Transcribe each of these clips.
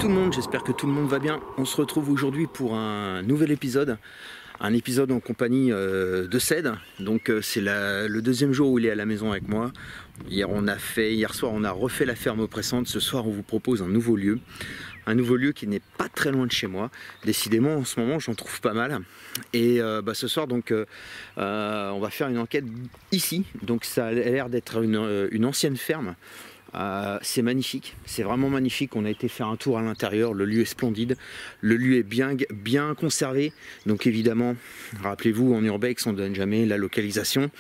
tout le monde, j'espère que tout le monde va bien. On se retrouve aujourd'hui pour un nouvel épisode. Un épisode en compagnie de Ced. Donc c'est le deuxième jour où il est à la maison avec moi. Hier soir on a refait la ferme oppressante. Ce soir on vous propose un nouveau lieu. Un nouveau lieu qui n'est pas très loin de chez moi. Décidément en ce moment j'en trouve pas mal. Et ce soir donc on va faire une enquête ici. Donc ça a l'air d'être une ancienne ferme. C'est magnifique, c'est vraiment magnifique. On a été faire un tour à l'intérieur, le lieu est splendide, le lieu est bien conservé. Donc évidemment, rappelez-vous, en urbex on ne donne jamais la localisation.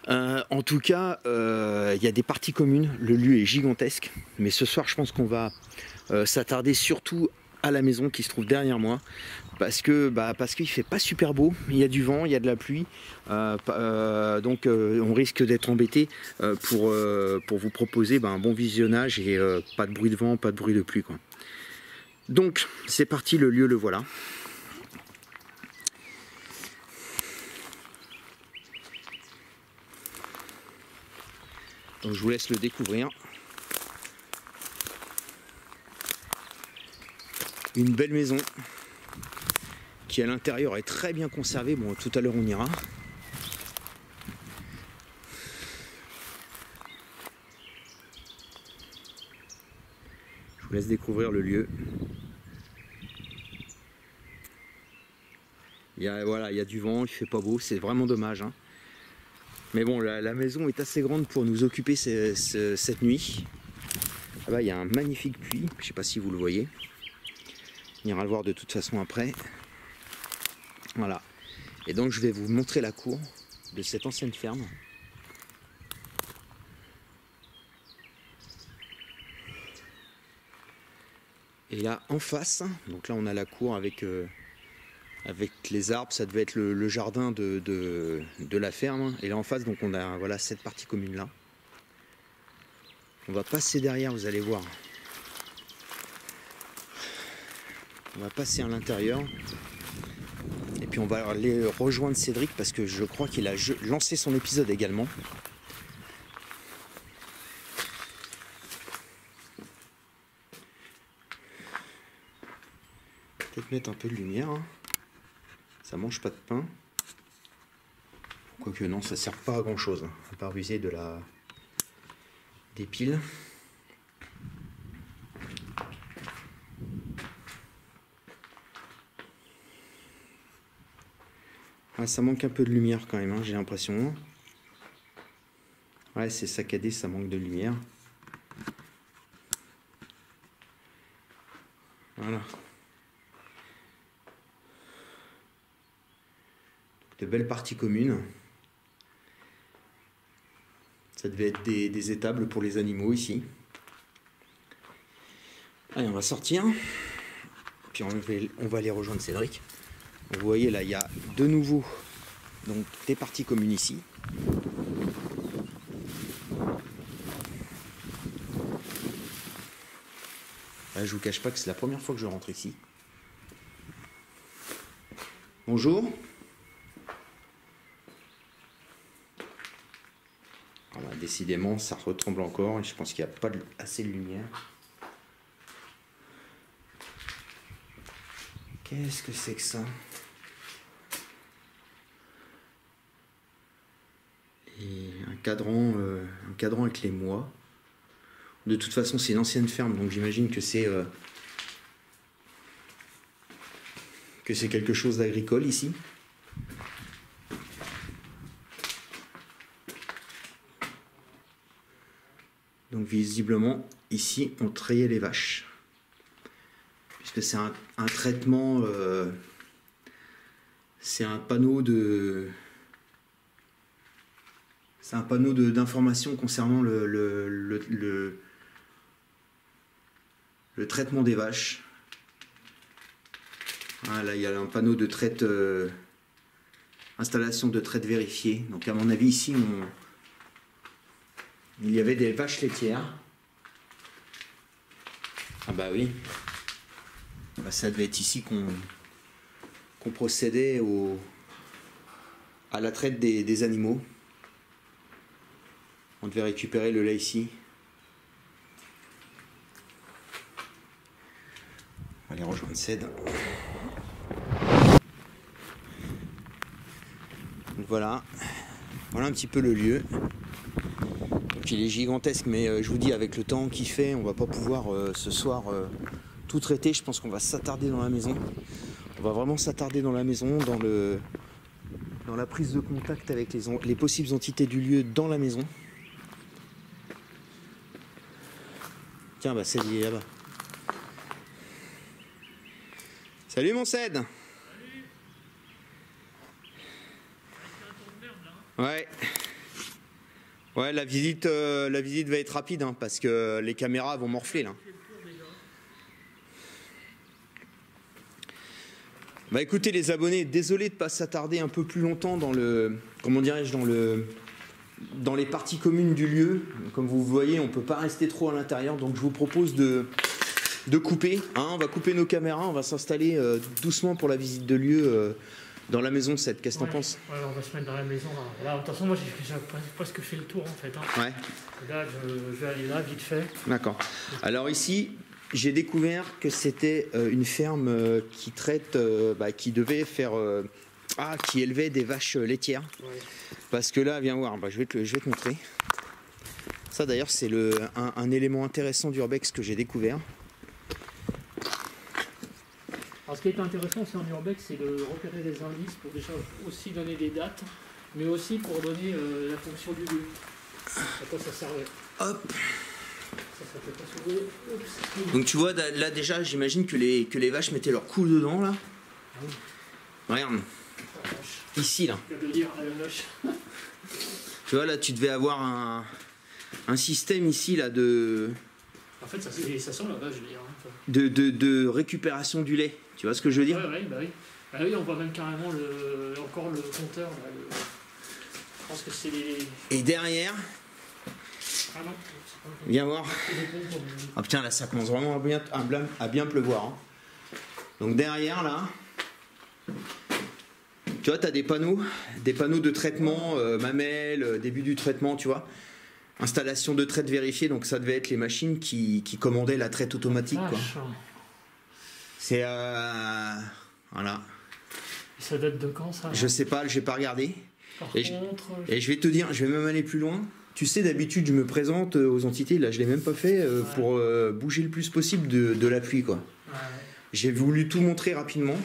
En tout cas, il y a des parties communes, le lieu est gigantesque. Mais ce soir, je pense qu'on va s'attarder surtout à la maison qui se trouve derrière moi. Parce qu'il fait pas super beau, il y a du vent, il y a de la pluie, donc on risque d'être embêté pour vous proposer un bon visionnage et pas de bruit de vent, pas de bruit de pluie, quoi. Donc c'est parti, le lieu le voilà. Donc je vous laisse le découvrir. Une belle maison qui à l'intérieur est très bien conservé. Bon, tout à l'heure on ira. Je vous laisse découvrir le lieu. Il y a du vent, il fait pas beau, c'est vraiment dommage, hein. Mais bon, la maison est assez grande pour nous occuper cette nuit. Là-bas, il y a un magnifique puits, je sais pas si vous le voyez. On ira le voir de toute façon après. Voilà. Et donc je vais vous montrer la cour de cette ancienne ferme. Et là en face, donc là on a la cour avec les arbres, ça devait être le jardin de la ferme. Et là en face, donc on a voilà cette partie commune là. On va passer derrière, vous allez voir. On va passer à l'intérieur. Et puis on va aller rejoindre Cédric parce que je crois qu'il a lancé son épisode également. Peut-être mettre un peu de lumière, hein. Ça mange pas de pain. Quoique non, ça sert pas à grand chose, à part user des piles. Ah, ça manque un peu de lumière quand même, hein, j'ai l'impression. Ouais, c'est saccadé, ça manque de lumière. Voilà. De belles parties communes. Ça devait être des étables pour les animaux ici. Allez, on va sortir. Puis on va aller rejoindre Cédric. Vous voyez là, il y a de nouveau donc, des parties communes ici. Là, je vous cache pas que c'est la première fois que je rentre ici. Bonjour. Voilà, décidément, ça retombe encore et je pense qu'il n'y a pas assez de lumière. Qu'est-ce que c'est que ça? Et un cadran avec les mois. De toute façon, c'est une ancienne ferme, donc j'imagine que c'est quelque chose d'agricole ici. Donc visiblement, ici, on trayait les vaches. Puisque c'est un traitement, c'est un panneau d'information concernant le traitement des vaches. Ah, là, il y a un panneau de traite, installation de traite vérifiée. Donc à mon avis ici, il y avait des vaches laitières. Ah bah oui. Bah, ça devait être ici qu'on procédait à la traite des animaux. On devait récupérer le lait ici. aller rejoindre Ced. Donc voilà un petit peu le lieu. Donc il est gigantesque, mais je vous dis, avec le temps qu'il fait, on va pas pouvoir ce soir tout traiter. Je pense qu'on va s'attarder dans la maison. On va vraiment s'attarder dans la maison, dans la prise de contact avec les possibles entités du lieu dans la maison. Tiens, bah Ced il est là-bas. Salut mon Ced. Ouais. Ouais, la visite va être rapide hein, parce que les caméras vont morfler là. Bah écoutez les abonnés, désolé de pas s'attarder un peu plus longtemps dans le, comment dirais-je, dans les parties communes du lieu. Comme vous voyez, on peut pas rester trop à l'intérieur, donc je vous propose de couper. Hein, on va couper nos caméras, on va s'installer doucement pour la visite de lieu. Dans la maison, Ced, qu'est-ce que t'en penses? Ouais, on va se mettre dans la maison. Là, de toute façon, moi, j'ai presque fait le tour, en fait. Hein. Ouais. Là, je vais aller là, vite fait. D'accord. Alors ici, j'ai découvert que c'était une ferme qui traite, qui devait faire... qui élevait des vaches laitières. Ouais. Parce que là, viens voir, je vais te montrer. Ça, d'ailleurs, c'est un élément intéressant d'Urbex que j'ai découvert. Alors, ce qui est intéressant aussi en Urbex, c'est de repérer des indices pour déjà aussi donner des dates, mais aussi pour donner la fonction du lieu. À quoi ça servait. Hop. Ça fait pas s'ouvrir. Donc tu vois, là déjà, j'imagine que les vaches mettaient leur cou dedans, là. Ah oui. Regarde. Ici, là. Je veux dire, à la vache. Tu vois, là, tu devais avoir un système ici, là, de... En fait, ça sent la vache, je veux dire. De récupération du lait. Tu vois ce que je veux dire? Oui, bah oui. Bah oui, on voit même carrément encore le compteur. Là, je pense que c'est les... Et derrière... Ah non, viens voir. Ah putain, là, ça commence vraiment à bien pleuvoir. Hein. Donc derrière, là... Tu vois, tu as des panneaux de traitement, mamelles, début du traitement, tu vois. Installation de traite vérifiée, donc ça devait être les machines qui commandaient la traite automatique, quoi. C'est voilà. Ça date de quand ça? Je sais pas, j'ai pas regardé. Et je vais te dire, je vais même aller plus loin. Tu sais, d'habitude, je me présente aux entités. Là, je l'ai même pas fait pour bouger le plus possible de la pluie, quoi. Ouais. J'ai voulu tout montrer rapidement.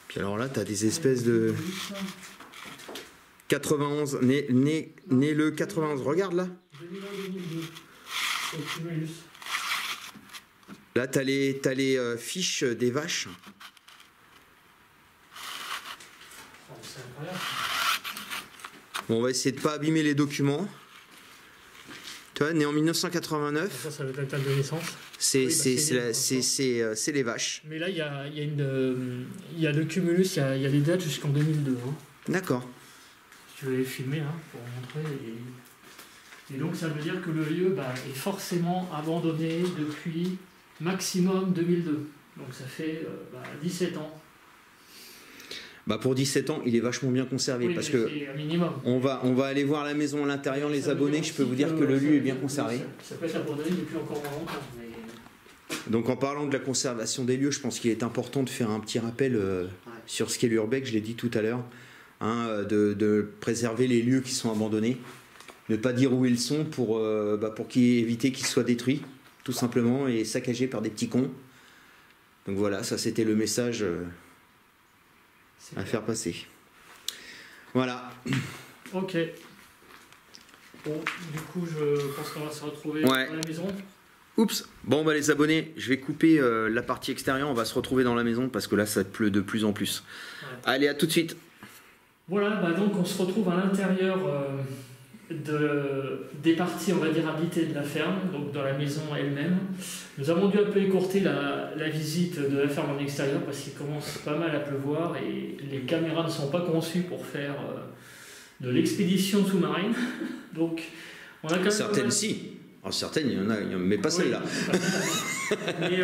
Puis alors là, tu as des espèces de 91, né le 91, regarde là. Là, tu as les fiches des vaches. Bon, on va essayer de pas abîmer les documents. Tu vois, né en 1989. Ça va être la date de naissance. C'est les vaches. Mais là, il y a le cumulus, il y a des dates jusqu'en 2002. Hein. D'accord. Si tu veux les filmer pour montrer. Et donc, ça veut dire que le lieu est forcément abandonné depuis maximum 2002. Donc, ça fait 17 ans. Pour 17 ans, il est vachement bien conservé, oui, parce que on va aller voir la maison à l'intérieur, les abonnés, je peux vous dire que le lieu est bien conservé. Ça peut être abandonné depuis encore moins longtemps. Mais... Donc en parlant de la conservation des lieux, je pense qu'il est important de faire un petit rappel sur ce qu'est l'Urbex, je l'ai dit tout à l'heure, hein, de préserver les lieux qui sont abandonnés, ne pas dire où ils sont pour éviter qu'ils soient détruits, tout simplement, et saccagés par des petits cons. Donc voilà, ça c'était le message... à faire passer. Voilà. Ok. Bon, du coup, je pense qu'on va se retrouver dans la maison. Oups. Bon, les abonnés, je vais couper la partie extérieure. On va se retrouver dans la maison parce que là, ça pleut de plus en plus. Ouais. Allez, à tout de suite. Voilà, donc on se retrouve à l'intérieur des parties, on va dire, habitées de la ferme, donc dans la maison elle-même. Nous avons dû un peu écourter la visite de la ferme en extérieur parce qu'il commence pas mal à pleuvoir et les caméras ne sont pas conçues pour faire de l'expédition sous-marine. Donc, on a quand même certaines si. Alors certaines, il y en a, mais pas celle-là. Mais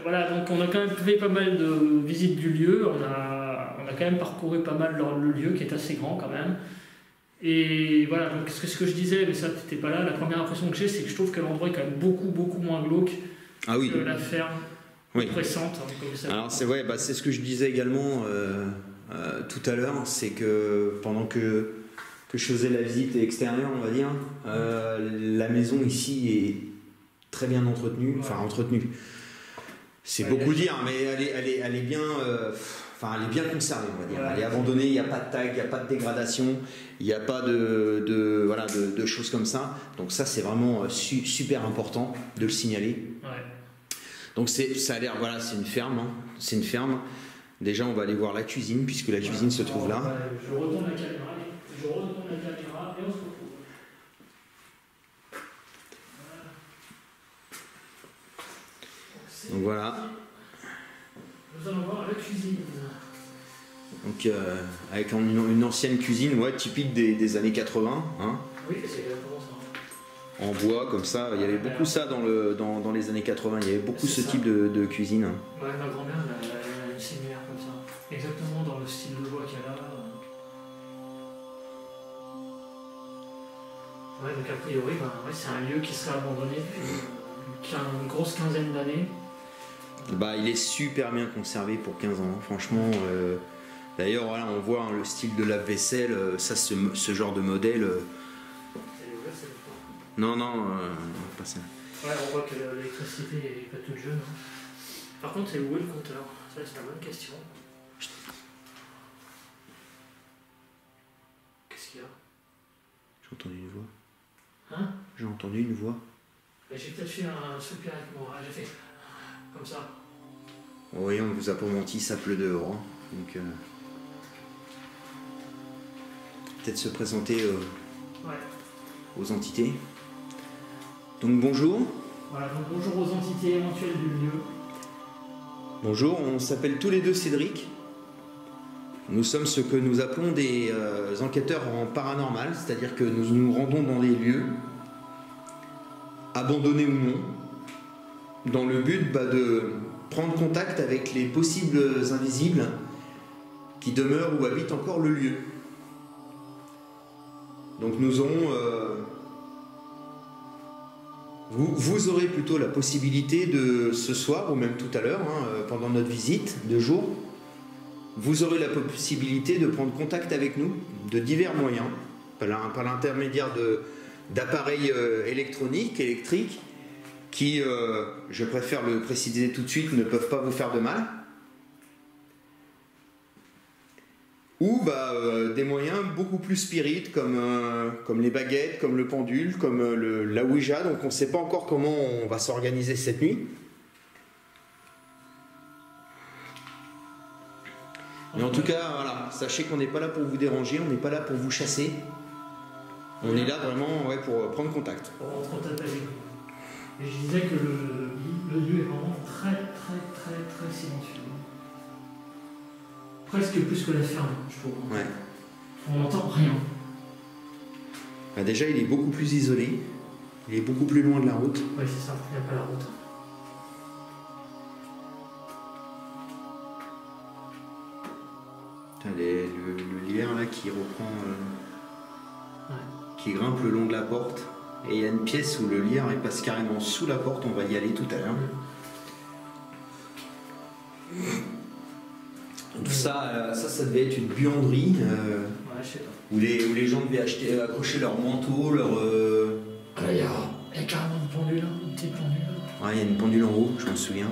voilà, donc on a quand même fait pas mal de visites du lieu. On a quand même parcouru pas mal le lieu qui est assez grand quand même. Et voilà, donc ce que je disais, mais ça t'étais pas là, la première impression que j'ai, c'est que je trouve que l'endroit est quand même beaucoup moins glauque que la ferme pressante. Hein, comme ça. Alors c'est vrai, c'est ce que je disais également tout à l'heure, c'est que pendant que je faisais la visite extérieure, on va dire, la maison ici est très bien entretenue, enfin entretenue. C'est beaucoup dire, mais elle est bien... elle est bien conservée, on va dire. Elle est abandonnée, il n'y a pas de tag, il n'y a pas de dégradation, il n'y a pas de choses comme ça. Donc ça, c'est vraiment super important de le signaler. Ouais. Donc ça a l'air, voilà, c'est une ferme. Hein. C'est une ferme. Déjà, on va aller voir la cuisine, puisque la cuisine se trouve là. Je retourne la caméra, et on se retrouve. Donc voilà. Nous allons voir la cuisine. Donc avec une ancienne cuisine, typique des années 80. Hein. Oui, c'est exactement ça. En bois, comme ça. Il y avait beaucoup ça dans les années 80. Il y avait beaucoup ce type de cuisine. Ouais, ma grand-mère elle a une similaire comme ça. Exactement dans le style de bois qu'elle a. Ouais, donc a priori, c'est un lieu qui serait abandonné depuis une grosse quinzaine d'années. Il est super bien conservé pour 15 ans, hein. Franchement. D'ailleurs, voilà, on voit le style de lave-vaisselle, ça, ce genre de modèle. Non, pas ça. Ouais, on voit que l'électricité n'est pas toute jeune. Hein. Par contre, c'est où est le compteur? Ça, c'est la bonne question. Qu'est-ce qu'il y a? J'ai entendu une voix. Hein? J'ai entendu une voix. J'ai peut-être fait un soupir avec moi. J'ai fait comme ça. Oui, on vous a pas menti, ça pleut dehors. Hein. Donc, peut-être se présenter aux entités. Donc bonjour. Voilà, donc bonjour aux entités éventuelles du lieu. Bonjour, on s'appelle tous les deux Cédric. Nous sommes ce que nous appelons des enquêteurs en paranormal, c'est-à-dire que nous nous rendons dans des lieux, abandonnés ou non, dans le but de prendre contact avec les possibles invisibles qui demeurent ou habitent encore le lieu. Donc nous aurons... Vous aurez plutôt la possibilité de ce soir, ou même tout à l'heure, pendant notre visite de jour, vous aurez la possibilité de prendre contact avec nous de divers moyens, par l'intermédiaire d'appareils électriques, qui, je préfère le préciser tout de suite, ne peuvent pas vous faire de mal. Ou des moyens beaucoup plus spirites comme les baguettes, comme le pendule, comme la Ouija. Donc on ne sait pas encore comment on va s'organiser cette nuit. Mais en tout cas, voilà, sachez qu'on n'est pas là pour vous déranger, on n'est pas là pour vous chasser. On est là vraiment pour prendre contact. Pour rentrer en contact avec vous. Et je disais que le lieu est vraiment très silencieux. Presque plus que la ferme, je trouve. Ouais. On n'entend rien. Déjà, il est beaucoup plus isolé. Il est beaucoup plus loin de la route. Oui, c'est ça, il n'y a pas la route. Le lierre là qui reprend, qui grimpe le long de la porte. Et il y a une pièce où le lierre il passe carrément sous la porte. On va y aller tout à l'heure. Tout ça, ça devait être une buanderie Je sais pas. où les gens devaient accrocher leur manteau, leur... Il y a carrément une pendule, une petite pendule. Ouais, il y a une pendule en haut, je m'en souviens.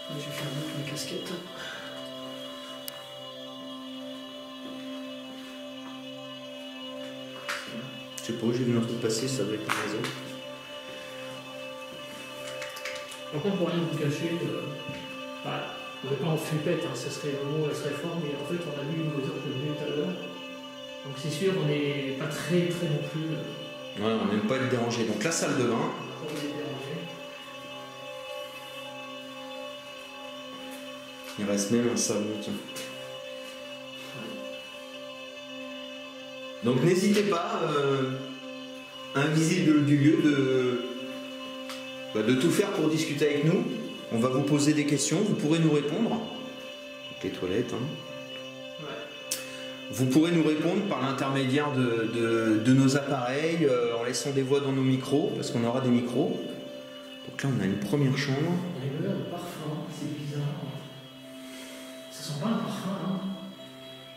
Je vais faire ma casquette. Je sais pas, j'ai vu un truc passer, ça doit être une maison. Par contre, pour rien vous cacher, on n'est pas en flippette, ça serait le mot, serait fort, mais en fait, on a vu une voiture qui est venue tout à l'heure. Donc c'est sûr, on n'est pas très non plus. Ouais, on n'aime pas être dérangé. Donc la salle de bain. On est dérangé. Il reste même un savon, tiens. Donc n'hésitez pas, invisible du lieu de tout faire pour discuter avec nous. On va vous poser des questions, vous pourrez nous répondre. Donc les toilettes, hein. Vous pourrez nous répondre par l'intermédiaire de nos appareils, en laissant des voix dans nos micros, parce qu'on aura des micros. Donc là, on a une première chambre. Il y a une odeur de parfum, c'est bizarre. Ça sent pas un parfum, hein?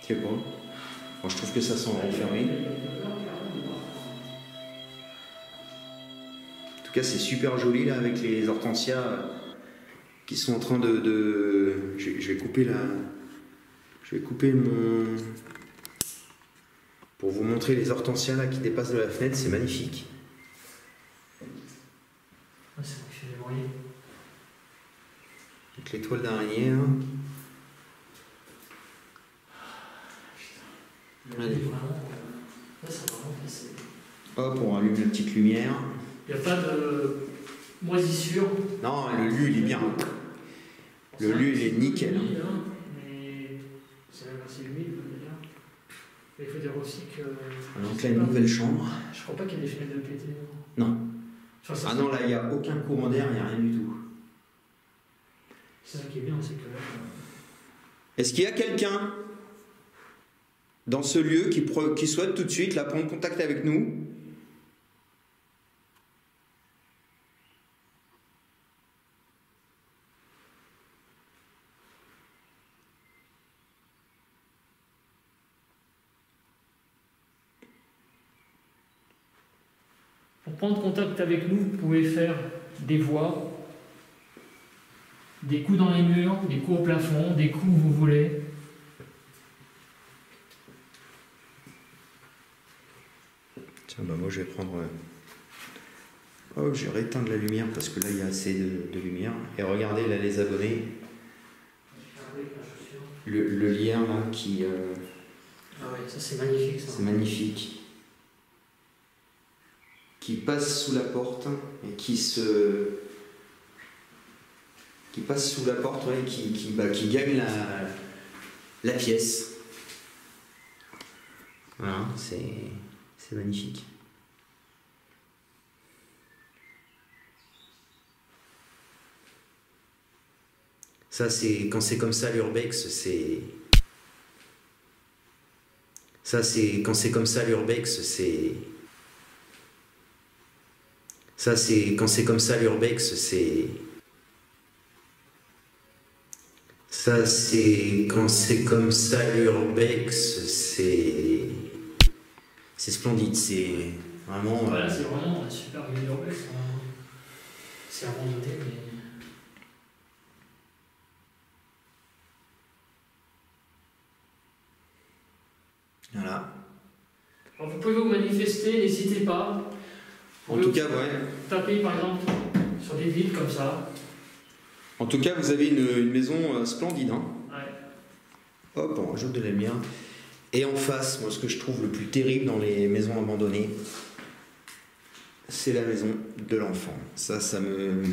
Je sais pas. Moi, je trouve que ça sent renfermé. En tout cas, c'est super joli là avec les hortensias qui sont en train de... Je vais couper la... Je vais couper mon... Pour vous montrer les hortensias là qui dépassent de la fenêtre, c'est magnifique. Ouais, c'est moi qui fais des bruits. Donc les toiles d'araignée. Hein. Allez. Là, ça va vraiment passer. Hop, on rallume la petite lumière. Il n'y a pas de moisissure. Non, le lieu il est bien. Le lieu il est nickel. Humide, hein, mais c'est même assez humide d'ailleurs. Mais il faut dire aussi que. Donc là, une nouvelle chambre. Je crois pas qu'il y ait des fenêtres de pété. Non. Enfin, Ah non, là il n'y a aucun courant d'air, il n'y a rien du tout. C'est ça qui est bien, c'est que là. Est-ce qu'il y a quelqu'un dans ce lieu qui souhaite tout de suite là, prendre contact avec nous? Pour prendre contact avec nous, vous pouvez faire des voix, des coups dans les murs, des coups au plafond, des coups où vous voulez. Tiens, bah moi je vais prendre... Oh, je vais rééteindre la lumière parce que là il y a assez de lumière. Et regardez là les abonnés. Le lien là qui... Ah oui, ça c'est magnifique ça. C'est magnifique. Qui passe sous la porte et qui passe sous la porte, ouais, qui gagne la pièce. Voilà, c'est magnifique. Ça, c'est quand c'est comme ça l'urbex, c'est... Ça, c'est quand c'est comme ça l'urbex, c'est... Ça, c'est quand c'est comme ça l'urbex, c'est... Ça, c'est quand c'est comme ça l'urbex, c'est... C'est splendide, c'est vraiment... Voilà, c'est vraiment un super urbex. C'est abandonné, mais... Voilà. Alors, vous pouvez vous manifester, n'hésitez pas. En tout cas, ouais. Taper par exemple sur des villes comme ça. En tout cas, vous avez une maison splendide. Hein. Ouais. Hop, on rajoute de la lumière. Et en face, moi, ce que je trouve le plus terrible dans les maisons abandonnées, c'est la maison de l'enfant. Ça me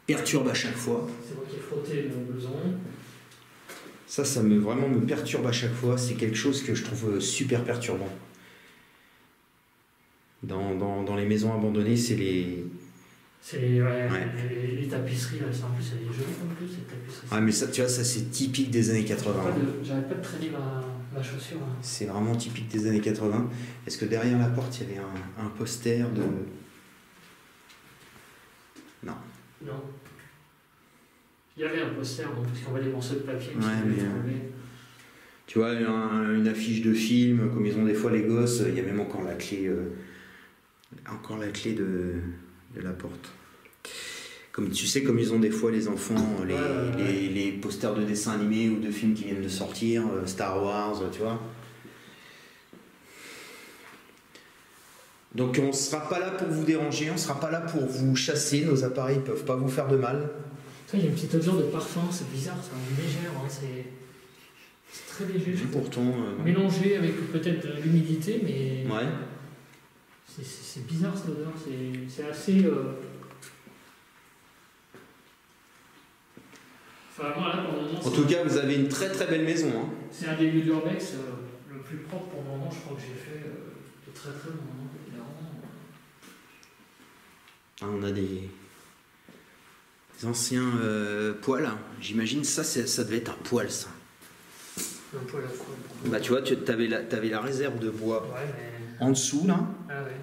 perturbe à chaque fois. C'est moi qui ai frotté mon blouson. Ça vraiment me perturbe à chaque fois. C'est quelque chose que je trouve super perturbant. Dans les maisons abandonnées, c'est les... C'est les tapisseries, là, en plus, elle est jolie en plus, cette tapisserie. Ah, mais ça, tu vois, ça c'est typique des années 80. J'arrête pas de traîner ma chaussure. Hein. C'est vraiment typique des années 80. Est-ce que derrière la porte, il y avait un poster de... Non. Non. Il y avait un poster, donc, parce qu'on voit des morceaux de papier. Ouais, mais... Tu vois, une affiche de film, comme ils ont des fois les gosses, il y a même encore la clé... de la porte. Comme tu sais, comme ils ont des fois les enfants, les posters de dessins animés ou de films qui viennent de sortir, Star Wars, tu vois. Donc on ne sera pas là pour vous déranger, on ne sera pas là pour vous chasser, nos appareils ne peuvent pas vous faire de mal. Il y a une petite odeur de parfum, c'est bizarre, c'est légère, hein, c'est très léger. Pourtant... Mélangé avec peut-être de l'humidité, mais... Ouais. C'est bizarre cette odeur, c'est assez... Enfin, moi, là, pour le moment, en tout cas, vous avez une très très belle maison. Hein. C'est un des lieux d'urbex le plus propre pour le moment, je crois que j'ai fait de très très bon moment. Ah, on a des anciens poêles. J'imagine ça devait être un poêle, ça. Un poêle à quoi? Bah tu vois, t'avais la réserve de bois en dessous là. Ah ouais.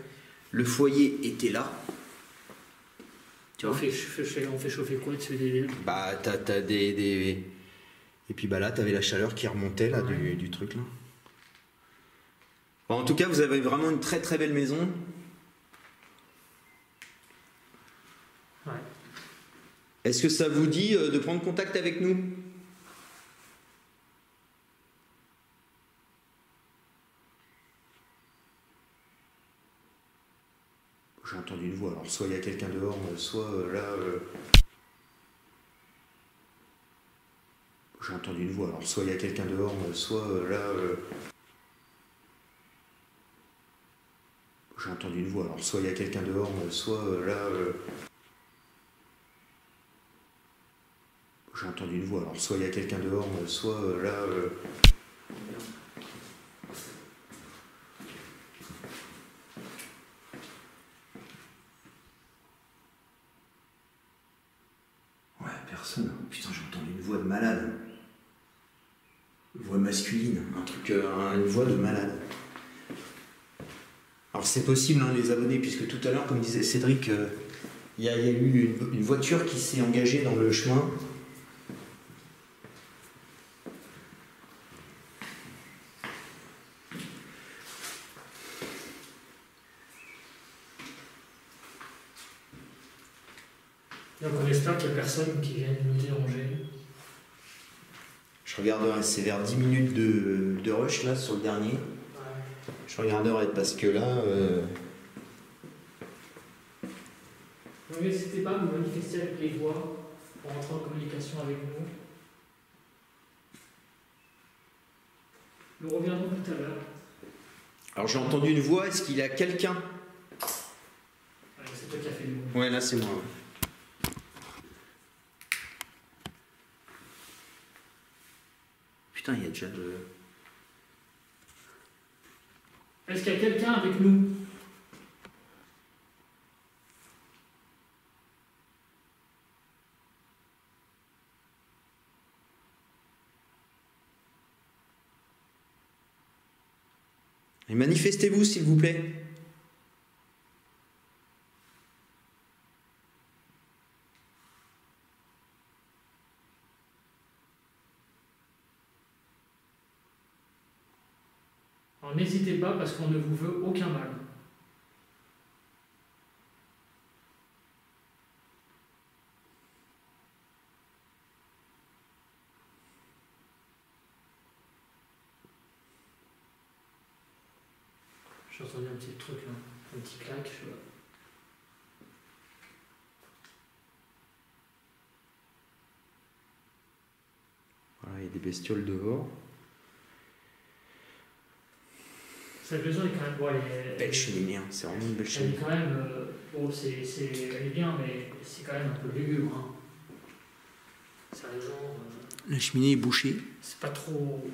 Le foyer était là. Tu vois, on fait chauffer quoi dessus? Bah t'as des... Et puis bah là t'avais la chaleur qui remontait là du truc là. Bon, en tout cas vous avez vraiment une très très belle maison. Ouais. Est-ce que ça vous dit de prendre contact avec nous? J'ai entendu une voix, alors soit il y a quelqu'un dehors, soit là... J'ai entendu une voix, alors soit il y a quelqu'un dehors, soit là... J'ai entendu une voix, alors soit il y a quelqu'un dehors, soit là... J'ai entendu une voix, alors soit il y a quelqu'un dehors, soit là... Ouais, personne. Putain, j'ai entendu une voix de malade. Une voix masculine, un truc, une voix de malade. Alors c'est possible, hein, les abonnés, puisque tout à l'heure, comme disait Cédric, il y a eu une voiture qui s'est engagée dans le chemin. Donc on espère qu'il n'y a personne qui vient nous déranger. Je regarderai, c'est vers 10 minutes de rush là sur le dernier. Ouais. Je regarderai parce que là... Donc n'hésitez pas à vous manifester avec les voix pour entrer en communication avec nous. Nous reviendrons tout à l'heure. Alors j'ai entendu une voix, est-ce qu'il y a quelqu'un? Ouais, c'est toi qui as fait le mot. Ouais, là c'est moi. Putain, il y a déjà de... Est-ce qu'il y a quelqu'un avec nous? Et manifestez-vous s'il vous plaît. Alors n'hésitez pas parce qu'on ne vous veut aucun mal. J'ai entendu un petit truc là, un petit claque. Je sais pas. Voilà, il y a des bestioles dehors. Cette maison est quand même... Bon, belle cheminée, hein. C'est vraiment une belle elle cheminée. est quand même... bon, elle est bien, mais c'est quand même un peu lugubre. Hein. Sérieusement... La cheminée est bouchée. C'est pas trop...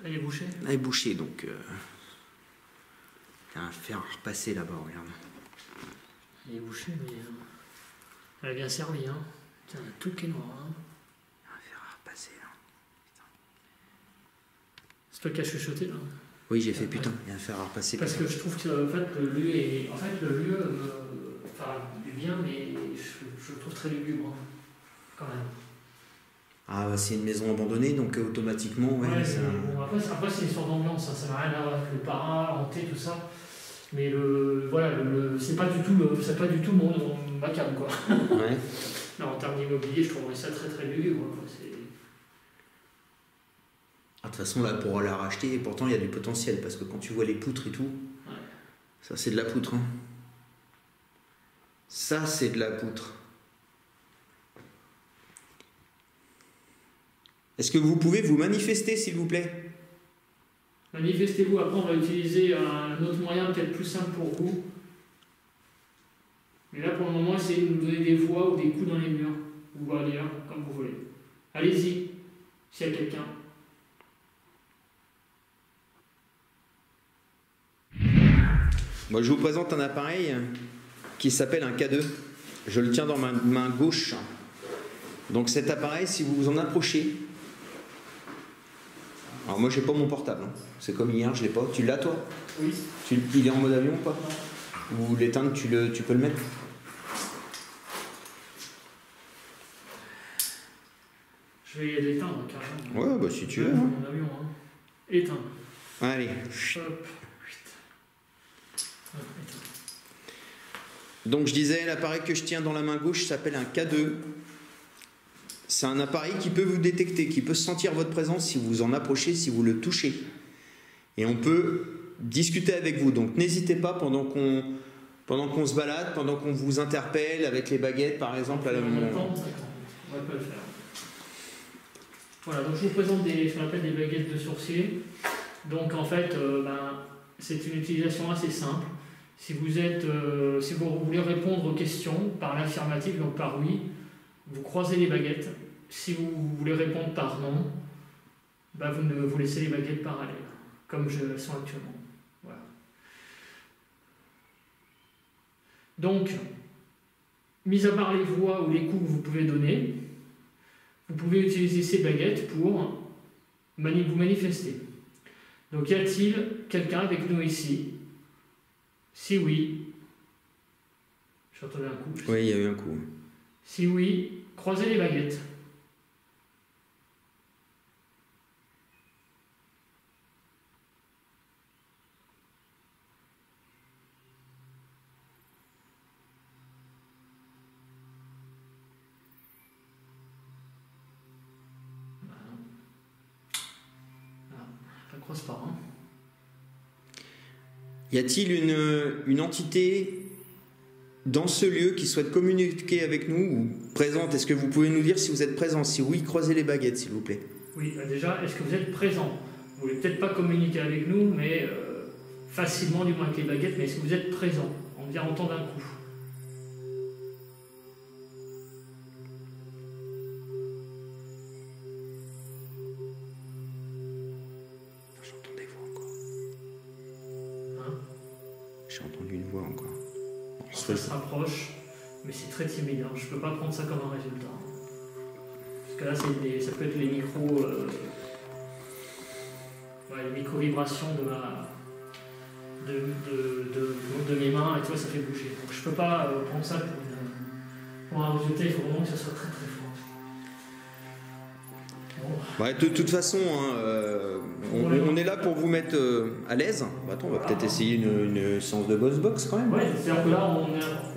Elle est bouchée? Elle est bouchée, donc... Il y a un fer à repasser là-bas, regarde. Elle est bouchée, mais... elle a bien servi, hein. Tiens, tout qui est noir, hein. Il y a un fer à repasser, là. C'est toi qui as chuchoté, là? Oui, j'ai fait putain, il y a un fer à repasser. Parce que je trouve que en fait, le lieu est... En fait, le lieu... enfin, est bien, mais je le trouve très lugubre, hein, quand même. Ah, bah, c'est une maison abandonnée, donc automatiquement, ouais. Ouais, ça... bon, après c'est une histoire d'ambiance, hein, ça n'a rien à voir avec le para, hanté, tout ça. Mais voilà, c'est pas du tout mon macabre, quoi. Ouais. Non, en termes d'immobilier, je trouverais ça très très lugubre, quoi. Ah, de toute façon, là, pour la racheter, pourtant, il y a du potentiel, parce que quand tu vois les poutres et tout, ouais. Ça, c'est de la poutre. Hein. Ça, c'est de la poutre. Est-ce que vous pouvez vous manifester, s'il vous plaît? Manifestez-vous, après on va utiliser un autre moyen peut-être plus simple pour vous. Mais là, pour le moment, essayez de nous donner des voix ou des coups dans les murs, ou ailleurs, comme vous voulez. Allez-y, s'il y a quelqu'un. Moi, je vous présente un appareil qui s'appelle un K2. Je le tiens dans ma main gauche. Donc cet appareil, si vous vous en approchez, alors moi j'ai pas mon portable, hein. C'est comme hier, je l'ai pas. Tu l'as toi? Oui. Il est en mode avion ou pas? Ou l'éteindre, tu peux le mettre? Je vais l'éteindre carrément. Ouais, bah si tu veux. Mon avion, hein. Éteindre. Allez. Hop. Donc je disais, l'appareil que je tiens dans la main gauche s'appelle un K2. C'est un appareil qui peut vous détecter, qui peut sentir votre présence si vous vous en approchez, si vous le touchez. Et on peut discuter avec vous. Donc n'hésitez pas pendant qu'on se balade, pendant qu'on vous interpelle avec les baguettes par exemple. On va pas le faire. Voilà, donc je vous présente ce qu'on appelle des baguettes de sourcier. Donc en fait, c'est une utilisation assez simple. Si vous voulez répondre aux questions par l'affirmative, donc par oui, vous croisez les baguettes. Si vous voulez répondre par non, vous laissez les baguettes parallèles, comme elles sont actuellement. Voilà. Donc, mis à part les voix ou les coups que vous pouvez donner, vous pouvez utiliser ces baguettes pour vous manifester. Donc, y a-t-il quelqu'un avec nous ici? Si oui, j'entendais un coup. Oui, il y a eu un coup. Si oui, croisez les baguettes. Ça croise pas, hein. Y a-t-il une entité dans ce lieu qui souhaite communiquer avec nous ou présente? Est-ce que vous pouvez nous dire si vous êtes présent? Si oui, croisez les baguettes, s'il vous plaît. Oui, déjà, est-ce que vous êtes présent? Vous ne voulez peut-être pas communiquer avec nous, mais facilement, du moins avec les baguettes, mais est-ce que vous êtes présent? On vient entendre un coup. J'entends des voix encore. Hein? J'ai entendu une voix encore. Ça se rapproche, mais c'est très timide. Hein. Je ne peux pas prendre ça comme un résultat. Parce que là, ça peut être les micro-vibrations de mes mains, et tu vois, ça fait bouger. Donc je ne peux pas prendre ça pour un résultat. Il faut vraiment que ça soit très très fort. Bon. Ouais, de toute façon, hein, on est là pour vous mettre à l'aise. Attends, on va peut-être essayer une séance de box quand même. Ouais, c'est-à-dire que là,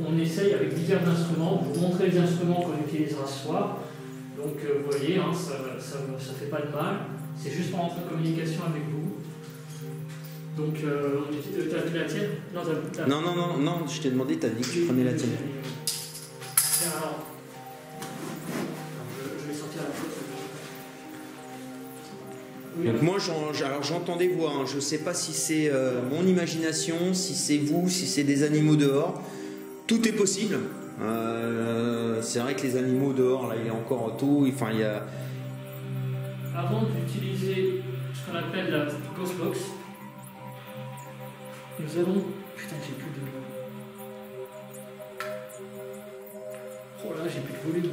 on essaye avec divers instruments, vous montrer les instruments qu'on utilisera ce soir. Donc, vous voyez, hein, ça ne fait pas de mal. C'est juste pour entrer en communication avec vous. Donc, t'as vu la tienne? Non, je t'ai demandé, t'as dit que tu prenais la tienne. Tiens, alors. Je vais sortir la chose. Oui, donc moi, alors j'entends des voix, hein. Je ne sais pas si c'est mon imagination, si c'est vous, si c'est des animaux dehors. Tout est possible. C'est vrai que les animaux dehors, là, il est encore tôt. Enfin, il y a... Avant d'utiliser ce qu'on appelle la Ghost Box, nous allons... Putain, j'ai plus de... Oh là, j'ai plus de volume.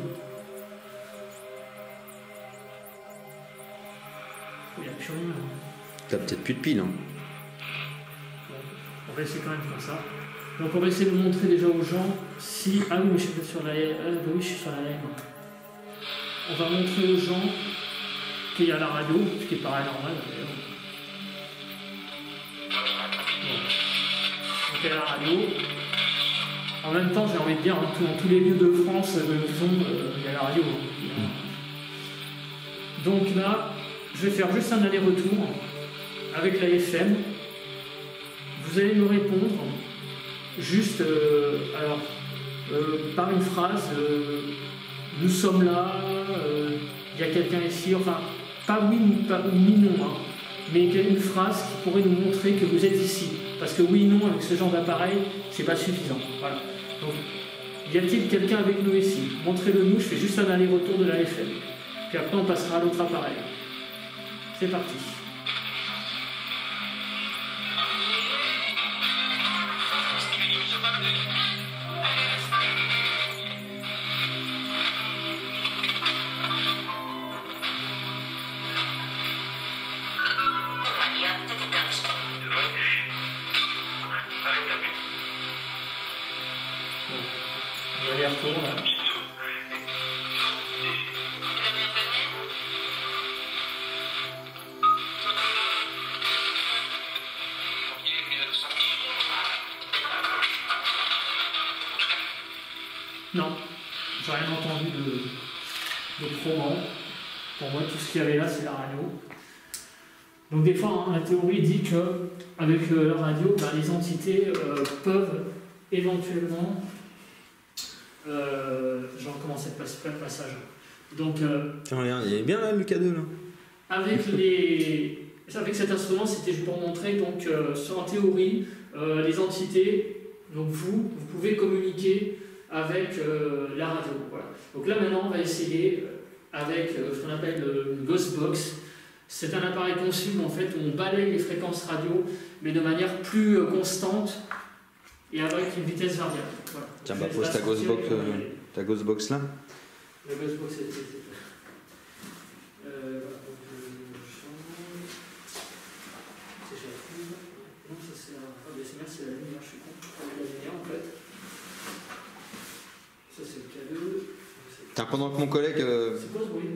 Il n'y a plus rien. T'as peut-être plus de piles. Hein. Bon, on va essayer quand même comme ça. Donc on va essayer de montrer déjà aux gens si... Ah oui, mais je suis sur la lèvre. Oui, je suis sur la lèvre. On va montrer aux gens qu'il y a la radio, ce qui est paraît normal d'ailleurs. Bon. Donc il y a la radio. En même temps, j'ai envie de dire, dans tous les lieux de France, il y a la radio. Donc là, je vais faire juste un aller-retour avec la FM. Vous allez me répondre juste par une phrase. Nous sommes là, il y a quelqu'un ici, enfin, pas oui ni non, hein, mais une phrase qui pourrait nous montrer que vous êtes ici. Parce que oui, non, avec ce genre d'appareil, c'est pas suffisant. Voilà. Donc, y a-t-il quelqu'un avec nous ici? Montrez-le nous, je fais juste un aller-retour de la FM. Puis après, on passera à l'autre appareil. C'est parti. aller-retour là. Non, j'ai rien entendu de probant. Pour moi, tout ce qu'il y avait là, c'est la radio. Donc des fois, hein, la théorie dit qu'avec la radio, ben, les entités peuvent éventuellement... genre, comment c'est le passage. Donc, tiens, regarde, il est bien là, le K2, là. Avec cet instrument, c'était juste pour montrer, donc, en théorie, les entités, donc vous pouvez communiquer avec la radio. Voilà. Donc là, maintenant, on va essayer avec ce qu'on appelle le Ghostbox. C'est un appareil conçu en fait, où on balaye les fréquences radio, mais de manière plus constante et avec une vitesse variable. Voilà. Tiens, bah, pose ta Ghostbox là. La Ghostbox, c'est voilà, donc je change. C'est j'approuve. Non, ça c'est c'est la lumière, je suis con. La lumière en fait. Ça c'est le K2. Tiens, pendant que mon collègue. C'est quoi ce bruit?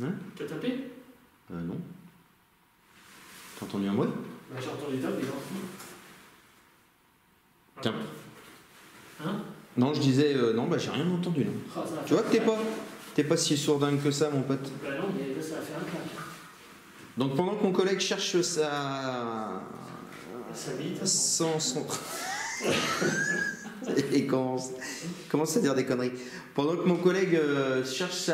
Hein? T'as tapé? Non. T'as entendu un bruit? Bah, j'ai entendu taper, non. Tiens. Hein? Non, je disais non, bah j'ai rien entendu. Non. Ah, tu vois que t'es pas si sourdingue que ça, mon pote. Bah non, mais là ça a fait un claque. Donc pendant que mon collègue cherche sa bite. son et commence à dire des conneries. Pendant que mon collègue cherche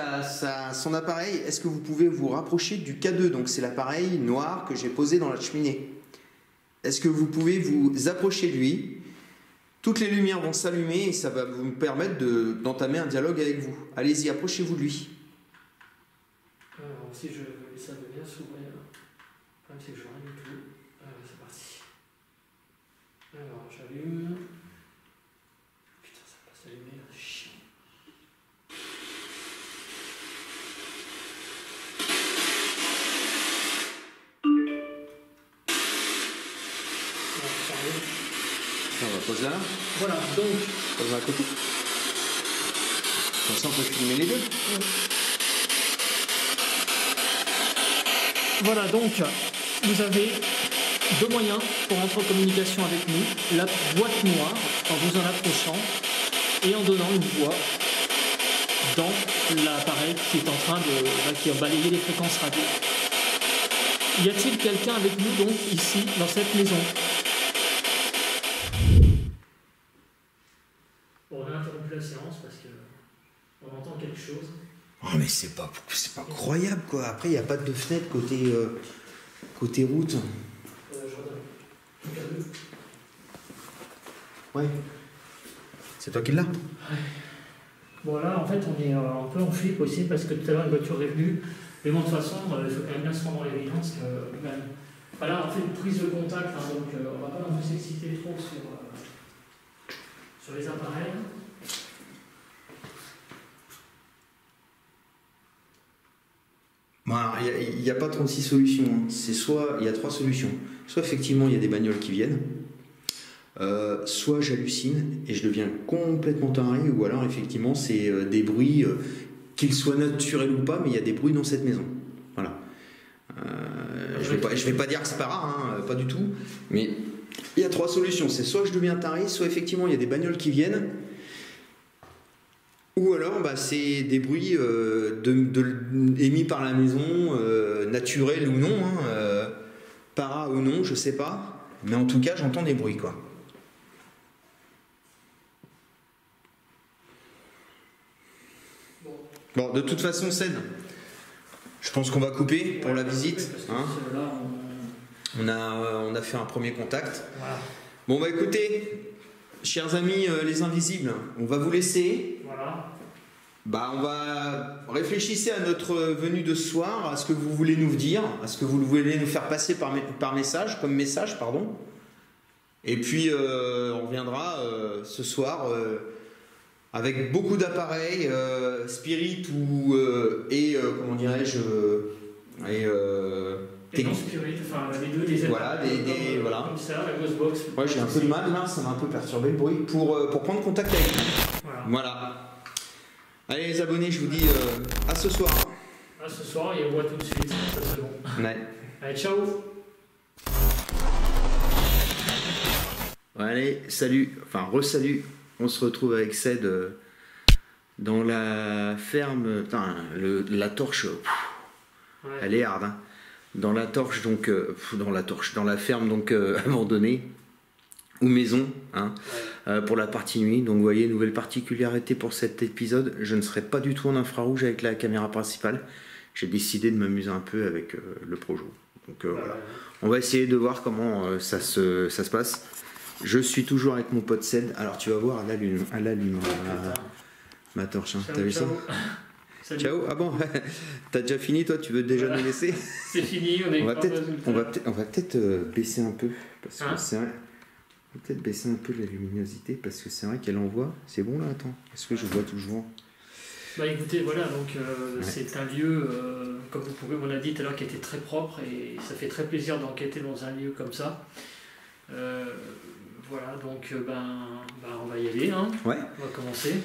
son appareil, est-ce que vous pouvez vous rapprocher du K2? Donc c'est l'appareil noir que j'ai posé dans la cheminée. Est-ce que vous pouvez vous approcher de lui? Toutes les lumières vont s'allumer et ça va vous permettre d'entamer un dialogue avec vous. Allez-y, approchez-vous de lui. Alors si ça veut bien s'ouvrir. Le problème c'est que je vois rien du tout. C'est parti. Alors j'allume. Putain, ça passe à allumer, c'est chiant. On va poser là. Voilà, donc. Pose à côté. Comme ça, on peut filmer les deux. Voilà, donc, vous avez deux moyens pour entrer en communication avec nous. La boîte noire, en vous en approchant, et en donnant une voix dans l'appareil qui est en train qui a balayé les fréquences radio. Y a-t-il quelqu'un avec nous, donc, ici, dans cette maison? Bon, on a interrompu la séance parce qu'on entend quelque chose. Oh, mais c'est pas croyable, quoi. Après, il n'y a pas de fenêtre côté route. Je redonne. Ouais. C'est toi qui l'as? Ouais. Bon, là, en fait, on est un peu en flip aussi parce que tout à l'heure, une voiture est venue. Mais bon, de toute façon, il faut quand même bien se rendre dans l'évidence que. Là, on fait une prise de contact, hein, donc on va pas non plus s'exciter trop sur les appareils. Il n'y a pas 36 solutions. Hein. Il y a 3 solutions. Soit effectivement il y a des bagnoles qui viennent, soit j'hallucine et je deviens complètement taré, ou alors effectivement c'est des bruits, qu'ils soient naturels ou pas, mais il y a des bruits dans cette maison. Voilà. Je vais pas dire que c'est pas rare, hein, pas du tout, mais il y a 3 solutions. C'est soit je deviens taré, soit effectivement il y a des bagnoles qui viennent, ou alors c'est des bruits émis par la maison, naturels ou non, hein, para ou non, je sais pas, mais en tout cas j'entends des bruits, quoi. Bon, de toute façon, Cède, je pense qu'on va couper pour la visite. Hein. On a fait un premier contact. Voilà. Bon, écoutez, chers amis les invisibles, on va vous laisser. Voilà. On va réfléchissez à notre venue de ce soir, à ce que vous voulez nous dire, à ce que vous voulez nous faire passer par message, comme message, pardon. Et puis on reviendra ce soir avec beaucoup d'appareils, Spirit et comment dirais-je, et non Spirit, enfin les deux, les voilà, voilà. Comme ça, la Ghostbox. Ouais, j'ai un peu de mal là, ça m'a un peu perturbé le bruit pour prendre contact avec nous. Voilà. Voilà. Allez les abonnés, je vous dis à ce soir. À ce soir et on voit tout de suite, ça c'est bon. Ouais. Allez, ciao. Allez, salut, enfin re-salut. On se retrouve avec Ced dans la ferme. Putain, la torche, Ouais. elle est hard. Hein. Dans la torche, donc dans la ferme donc abandonnée ou maison, hein, pour la partie nuit. Donc vous voyez, nouvelle particularité pour cet épisode, je ne serai pas du tout en infrarouge avec la caméra principale. J'ai décidé de m'amuser un peu avec le Projo. Donc voilà, on va essayer de voir comment ça se passe. Je suis toujours avec mon pote Ced. Alors tu vas voir, elle allume ma torche. Hein. T'as vu ça? Salut. Ciao. Ah bon, t'as déjà fini toi? Tu veux déjà nous laisser? C'est fini, on va peut-être baisser un peu parce que hein, c'est vrai. On va peut-être baisser un peu la luminosité parce que c'est vrai qu'elle envoie. C'est bon là, attends. Est-ce que je vois toujours? Bah écoutez, voilà, donc c'est un lieu, comme vous pouvez, on l'a dit tout à l'heure, qui était très propre et ça fait très plaisir d'enquêter dans un lieu comme ça. Voilà, donc on va y aller, hein. Ouais. On va commencer.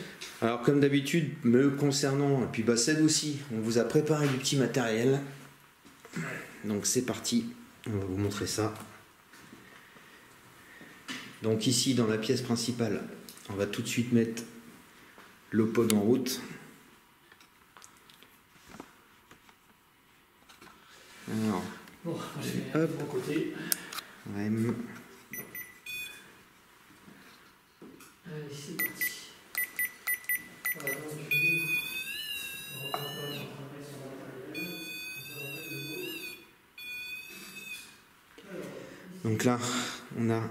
Alors comme d'habitude, me concernant, et puis Ced aussi, on vous a préparé du petit matériel. Ouais. Donc c'est parti, on va vous montrer ça. Donc ici dans la pièce principale, on va tout de suite mettre le pod en route. Alors, bon, je vais de mon côté. ouais. Allez, c'est parti. Voilà, donc, on reprend pas son travail sur le matériel. Donc là, on a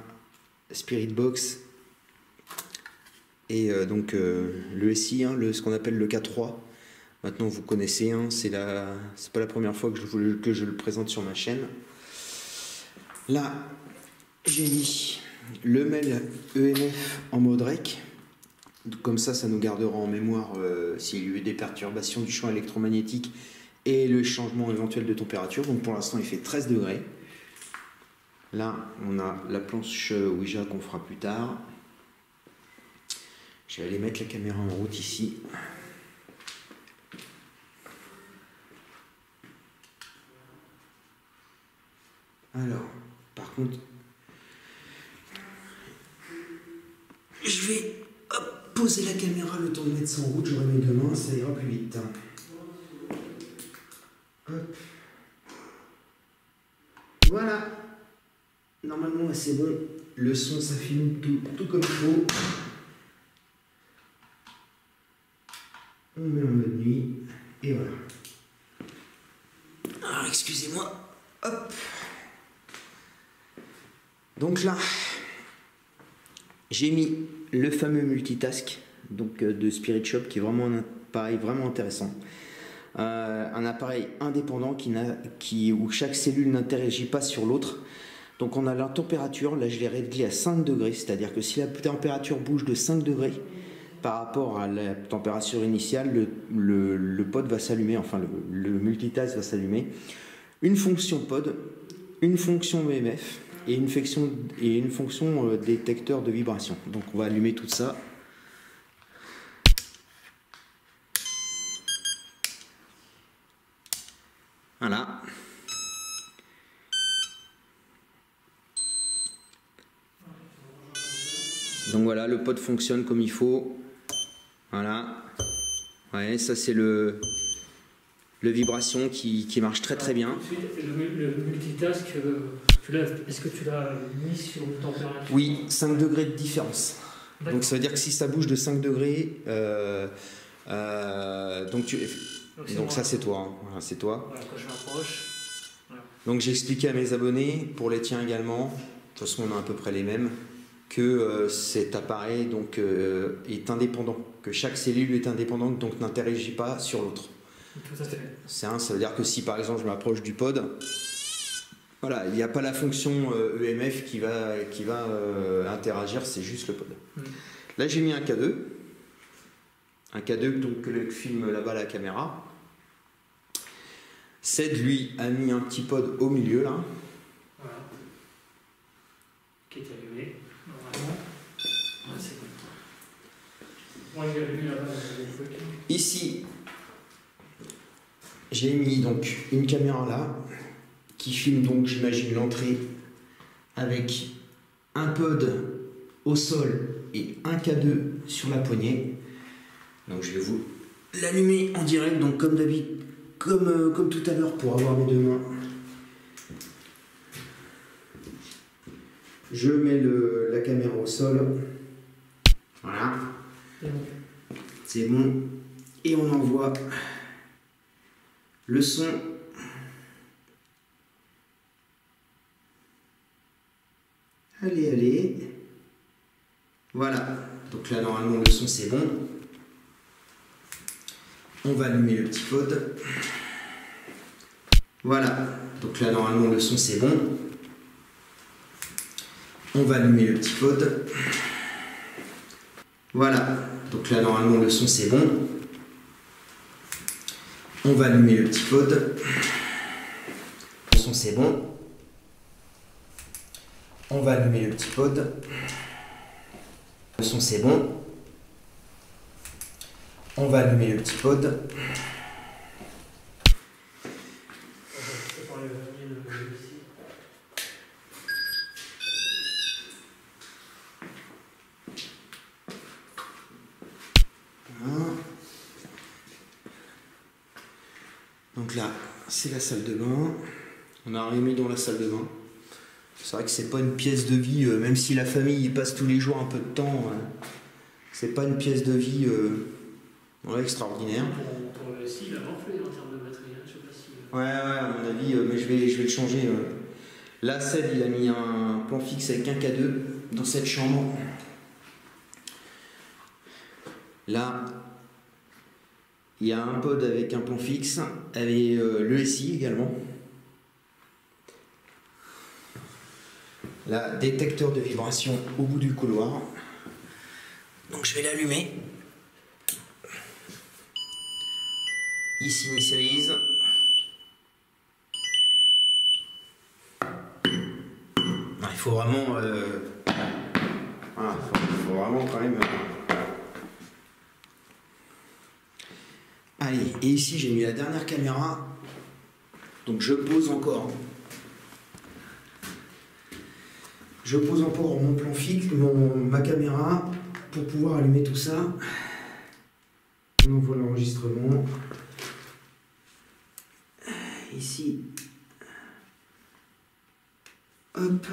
Spirit Box et donc le SI, hein, ce qu'on appelle le K3. Maintenant vous connaissez, hein, c'est pas la première fois que je le présente sur ma chaîne. Là, j'ai mis le MEL EMF en mode REC. Comme ça nous gardera en mémoire s'il y a eu des perturbations du champ électromagnétique et le changement éventuel de température. Donc pour l'instant il fait 13 degrés. Là, on a la planche Ouija qu'on fera plus tard. Je vais aller mettre la caméra en route ici. Alors, par contre, je vais poser la caméra le temps de mettre ça en route. J'aurai mes deux mains, ça ira plus vite. Hop. Voilà. Normalement, c'est bon. Le son, ça filme tout comme il faut. On met en mode nuit. Et voilà. Alors, excusez-moi. Hop. Donc là, j'ai mis le fameux multitask donc, de Spirit Shop qui est vraiment un appareil vraiment intéressant. Un appareil indépendant où chaque cellule n'interagit pas sur l'autre. Donc on a la température, là je l'ai réglée à 5 degrés, c'est-à-dire que si la température bouge de 5 degrés par rapport à la température initiale, le pod va s'allumer, enfin le multitask va s'allumer. Une fonction pod, une fonction EMF et une fonction détecteur de vibration. Donc on va allumer tout ça. Voilà. Donc voilà, le pod fonctionne comme il faut. Voilà. Ouais, ça c'est le vibration qui marche très très bien. Le multitask, est-ce que tu l'as mis sur une température? Oui, 5 degrés de différence. Donc ça veut dire que si ça bouge de 5 degrés, donc ça c'est toi. Hein. Voilà, c'est toi. Voilà, quand je m'approche. Voilà. Donc j'ai expliqué à mes abonnés, pour les tiens également, de toute façon on a à peu près les mêmes, que cet appareil donc, est indépendant, que chaque cellule est indépendante, donc n'interagit pas sur l'autre. Tout à fait. Ça veut dire que si par exemple je m'approche du pod, voilà, il n'y a pas la fonction EMF qui va interagir, c'est juste le pod. Là j'ai mis un K2. Un K2 donc, que filme là-bas la caméra. Ced lui a mis un petit pod au milieu là. Voilà. Qui est allumé, normalement. Ah, c'est bon. Moi, il ici, j'ai mis donc une caméra là qui filme donc j'imagine l'entrée avec un pod au sol et un K2 sur la poignée. Donc je vais vous l'allumer en direct, donc comme d'habitude, comme tout à l'heure pour avoir mes deux mains. Je mets la caméra au sol. Voilà. C'est bon. Et on envoie le son. Allez, allez. Voilà. Donc là, normalement, le son, c'est bon. On va allumer le petit pod. Voilà. Donc là, normalement, le son, c'est bon. On va allumer le petit pod. Voilà. Donc là, normalement, le son, c'est bon. On va allumer le petit pod. Le son, c'est bon. On va allumer le petit pod. Le son, c'est bon. On va allumer le petit pod. Donc là, c'est la salle de bain. On a rien mis dans la salle de bain. C'est vrai que c'est pas une pièce de vie, même si la famille y passe tous les jours un peu de temps, c'est pas une pièce de vie extraordinaire. Pour le SI, il a morflé en termes de batterie. Je sais pas si... Ouais, à mon avis, mais je vais le changer. Là, Ced, il a mis un plan fixe avec un K2 dans cette chambre. Là, il y a un pod avec un plan fixe, avec le SI également. Là, détecteur de vibration au bout du couloir. Donc je vais l'allumer. Ici, initialise. Il faut vraiment... Voilà, faut vraiment quand même... Allez, et ici j'ai mis la dernière caméra. Donc je pose encore. Je pose encore mon plan fixe, ma caméra, pour pouvoir allumer tout ça. On envoie l'enregistrement. Ici. Hop.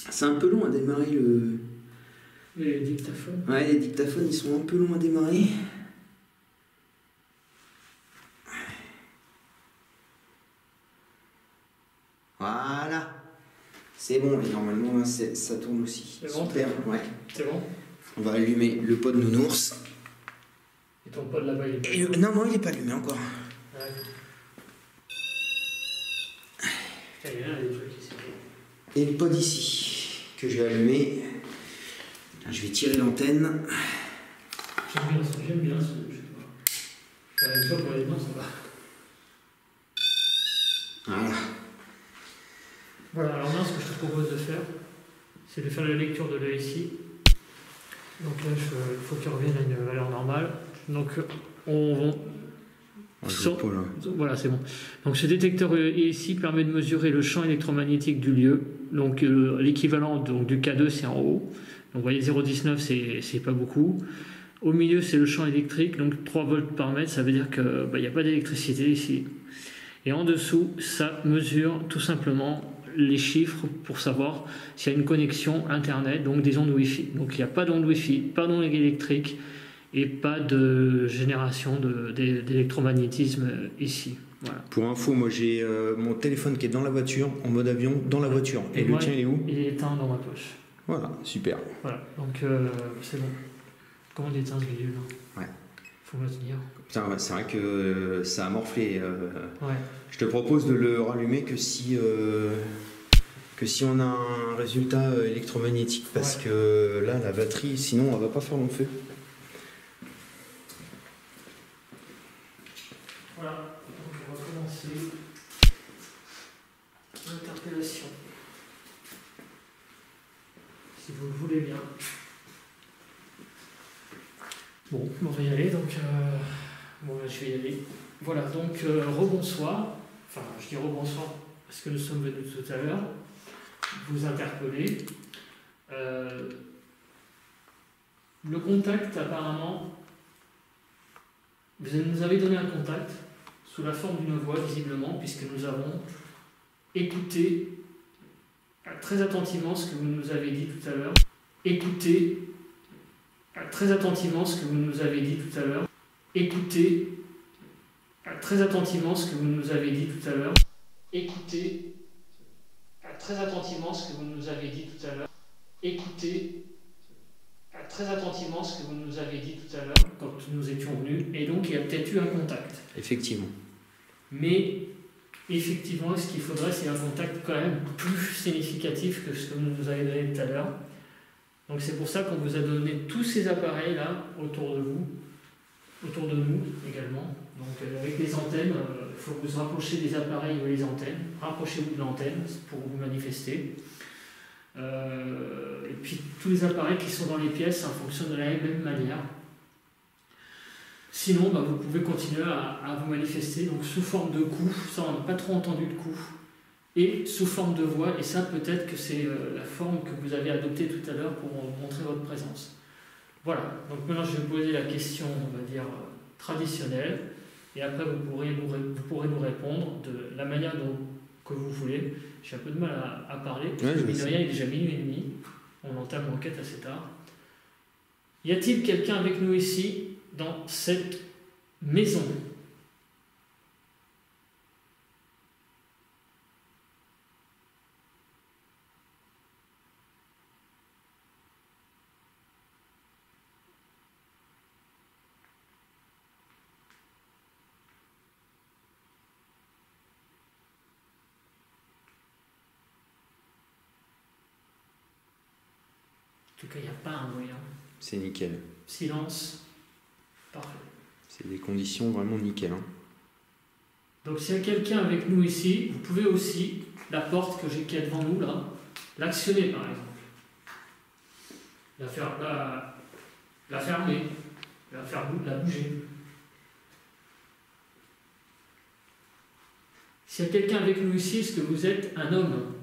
C'est un peu long à démarrer le... Les dictaphones. Ouais, les dictaphones, ils sont un peu longs à démarrer. Voilà. C'est bon, et normalement, là, ça tourne aussi. C'est bon. Super, ouais. C'est bon. On va allumer le pod nounours. Et ton pod là-bas, il est pas... Non, il n'est pas allumé encore. Ouais. Il y a des trucs ici. Et le pod ici, que je vais allumer. Je vais tirer l'antenne. J'aime bien ce jeu. Une fois pour les mains, ça va. Voilà. Voilà, alors là, ce que je te propose de faire, c'est de faire la lecture de l'ESI. Donc là, il faut qu'il revienne à une valeur normale. Donc, voilà, c'est bon. Donc, ce détecteur ESI permet de mesurer le champ électromagnétique du lieu. Donc, l'équivalent du K2, c'est en haut. Donc, vous voyez, 0,19, c'est pas beaucoup. Au milieu, c'est le champ électrique, donc 3 volts par mètre, ça veut dire qu'il n'y a pas d'électricité ici. Et en dessous, ça mesure tout simplement les chiffres pour savoir s'il y a une connexion Internet, donc des ondes Wi-Fi. Donc, il n'y a pas d'ondes Wi-Fi, pas d'ondes électriques et pas de génération d'électromagnétisme ici. Voilà. Pour info, moi j'ai mon téléphone qui est dans la voiture, en mode avion, dans la voiture. Et le tien, il est où? Il est éteint dans ma poche. Voilà, super. Voilà, donc c'est bon. Comment on éteint ce bidule là? Ouais. Faut me tenir. Putain, c'est vrai que ça a morflé. Ouais. Je te propose de le rallumer que si on a un résultat électromagnétique, parce que là, la batterie, sinon, elle va pas faire long feu. Voilà, donc on va commencer l'interpellation. Si vous le voulez bien. Bon, on va y aller, donc je vais y aller. Voilà, donc rebonsoir, enfin je dis rebonsoir parce que nous sommes venus tout à l'heure vous interpeller. Le contact, apparemment, vous nous avez donné un contact sous la forme d'une voix, visiblement, puisque nous avons écouté très attentivement ce que vous nous avez dit tout à l'heure. Écoutez très attentivement ce que vous nous avez dit tout à l'heure. Écoutez très attentivement ce que vous nous avez dit tout à l'heure. Écoutez très attentivement ce que vous nous avez dit tout à l'heure. Écoutez très attentivement ce que vous nous avez dit tout à l'heure quand nous étions venus. Et donc il y a peut-être eu un contact. Effectivement. Mais effectivement, ce qu'il faudrait, c'est un contact quand même plus significatif que ce que vous nous avez donné tout à l'heure. Donc c'est pour ça qu'on vous a donné tous ces appareils-là autour de vous, autour de nous également. Donc avec les antennes, il faut vous rapprocher des appareils ou les antennes. Rapprochez-vous de l'antenne pour vous manifester. Et puis tous les appareils qui sont dans les pièces, ça fonctionne de la même manière. Sinon, vous pouvez continuer à vous manifester donc sous forme de coups, ça on n'a pas trop entendu de coups, et sous forme de voix, et ça peut-être que c'est la forme que vous avez adoptée tout à l'heure pour montrer votre présence. Voilà, donc maintenant je vais vous poser la question, on va dire, traditionnelle, et après vous pourrez nous répondre de la manière que vous voulez. J'ai un peu de mal à parler, parce que mine de rien, il est déjà minuit et demi, on entame l'enquête assez tard. Y a-t-il quelqu'un avec nous ici dans cette maison? En tout cas, il n'y a pas un moyen. C'est nickel. Silence. Parfait. C'est des conditions vraiment nickel. Hein. Donc s'il y a quelqu'un avec nous ici, vous pouvez aussi, la porte qui est devant nous là, l'actionner par exemple. La fermer, la bouger. S'il y a quelqu'un avec nous ici, est-ce que vous êtes un homme?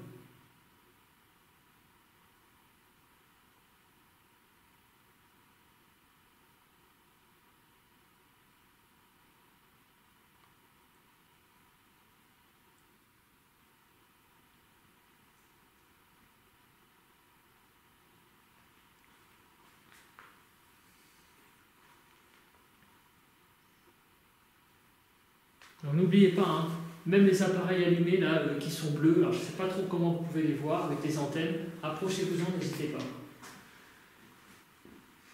N'oubliez pas, hein, même les appareils allumés là, qui sont bleus, alors je ne sais pas trop comment vous pouvez les voir avec des antennes, approchez-vous-en, n'hésitez pas.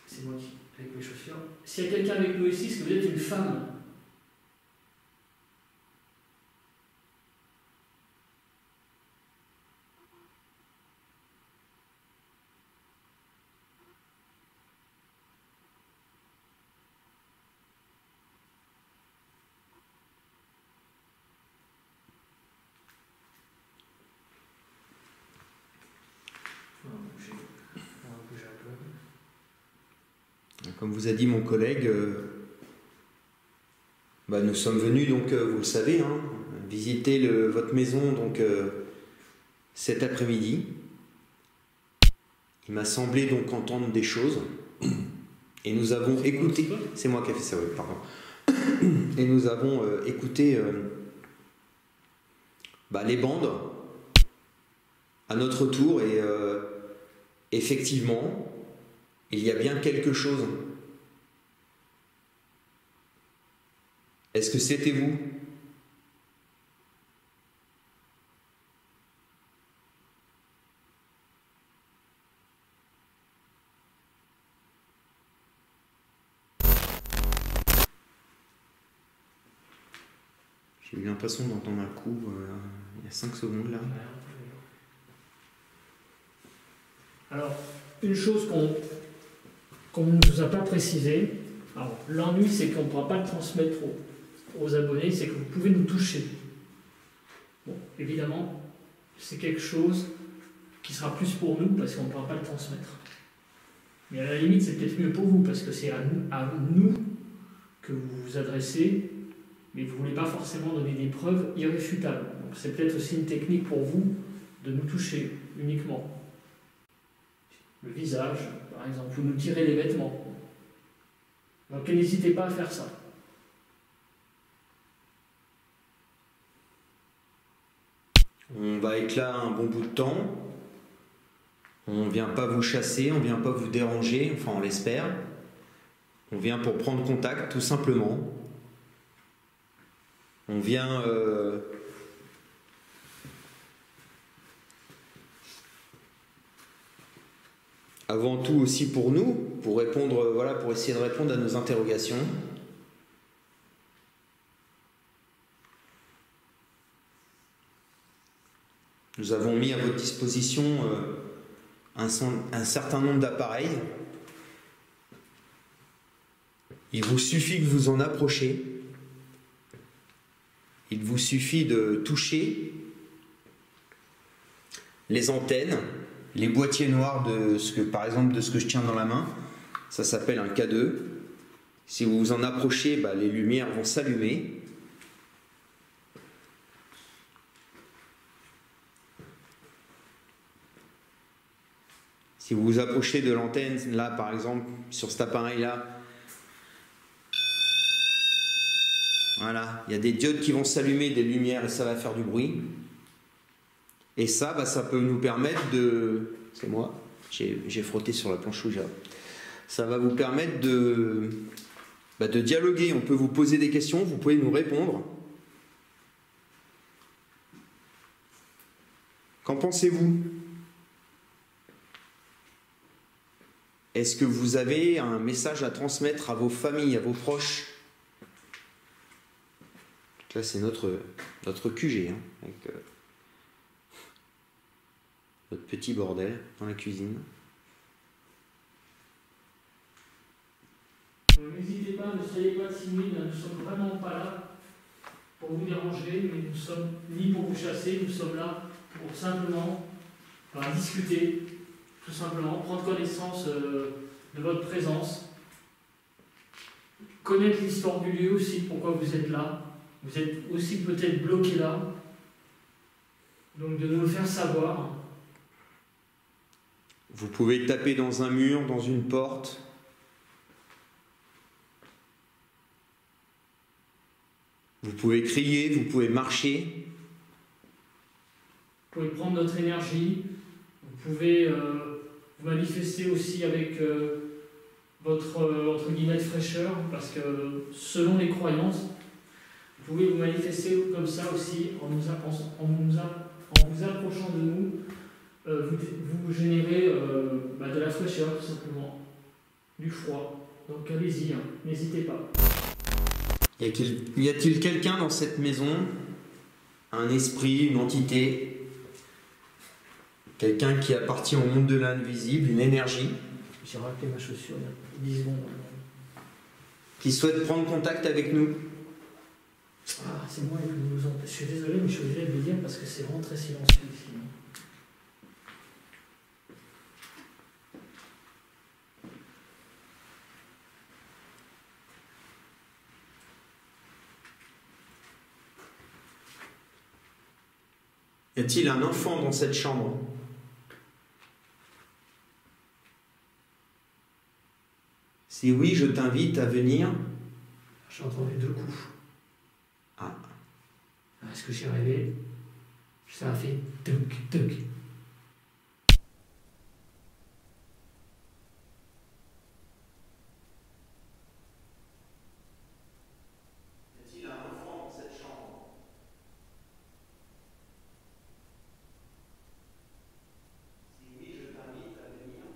C'est moi avec mes chaussures. S'il y a quelqu'un avec nous ici, est-ce que vous êtes une femme? Comme vous a dit mon collègue, nous sommes venus, donc vous le savez, hein, visiter votre maison donc, cet après-midi. Il m'a semblé donc entendre des choses. Et nous avons écouté... C'est moi qui ai fait ça, oui, pardon. Et nous avons écouté les bandes à notre tour et effectivement, il y a bien quelque chose. Est-ce que c'était vous? J'ai eu l'impression d'entendre un coup il y a 5 secondes là. Alors, une chose qu'on ne nous a pas précisé, l'ennui c'est qu'on ne pourra pas le transmettre aux abonnés, c'est que vous pouvez nous toucher. Bon, évidemment, c'est quelque chose qui sera plus pour nous parce qu'on ne pourra pas le transmettre. Mais à la limite, c'est peut-être mieux pour vous, parce que c'est à nous que vous vous adressez, mais vous ne voulez pas forcément donner des preuves irréfutables. Donc c'est peut-être aussi une technique pour vous de nous toucher uniquement. Le visage, par exemple, vous nous tirez les vêtements. Donc n'hésitez pas à faire ça. On va être là un bon bout de temps. On ne vient pas vous chasser, on ne vient pas vous déranger, enfin on l'espère. On vient pour prendre contact, tout simplement. On vient avant tout aussi pour nous, pour répondre, voilà, pour essayer de répondre à nos interrogations. Nous avons mis à votre disposition un certain nombre d'appareils. Il vous suffit que vous en approchiez. Il vous suffit de toucher les antennes, les boîtiers noirs de ce que, par exemple, de ce que je tiens dans la main. Ça s'appelle un K2. Si vous vous en approchez, les lumières vont s'allumer. Si vous vous approchez de l'antenne, là par exemple, sur cet appareil-là, voilà, il y a des diodes qui vont s'allumer, des lumières, et ça va faire du bruit. Et ça, ça peut nous permettre de... C'est moi, j'ai frotté sur la planche rouge. Ça va vous permettre de dialoguer. On peut vous poser des questions, vous pouvez nous répondre. Qu'en pensez-vous ? Est-ce que vous avez un message à transmettre à vos familles, à vos proches? Là, c'est notre QG, hein, avec notre petit bordel dans la cuisine. N'hésitez pas, ne soyez pas timides, nous ne sommes vraiment pas là pour vous déranger, mais nous sommes ni pour vous chasser, nous sommes là pour simplement discuter, tout simplement, prendre connaissance de votre présence, connaître l'histoire du lieu aussi, pourquoi vous êtes là. Vous êtes aussi peut-être bloqué là, donc de nous le faire savoir. Vous pouvez taper dans un mur, dans une porte. Vous pouvez crier, vous pouvez marcher. Vous pouvez prendre notre énergie. Vous pouvez vous manifester aussi avec votre entre guillemets fraîcheur, parce que selon les croyances, vous pouvez vous manifester comme ça aussi en vous approchant de nous. Vous générez de la fraîcheur tout simplement, du froid. Donc allez-y, hein, n'hésitez pas. Y a-t-il quelqu'un dans cette maison, un esprit, une entité, quelqu'un qui appartient au monde de l'invisible, une énergie, j'ai raté ma chaussure il y a 10 secondes, qui souhaite prendre contact avec nous? Ah, c'est moi, je suis désolé, mais je suis obligé de le dire parce que c'est vraiment très silencieux ici. Y a-t-il un enfant dans cette chambre? Si oui, je t'invite à venir. J'ai entendu 2 coups. Ah. Est-ce que j'ai rêvé? Ça a fait tuk tuk. Y a-t-il un enfant dans cette chambre? Si oui, je t'invite à venir.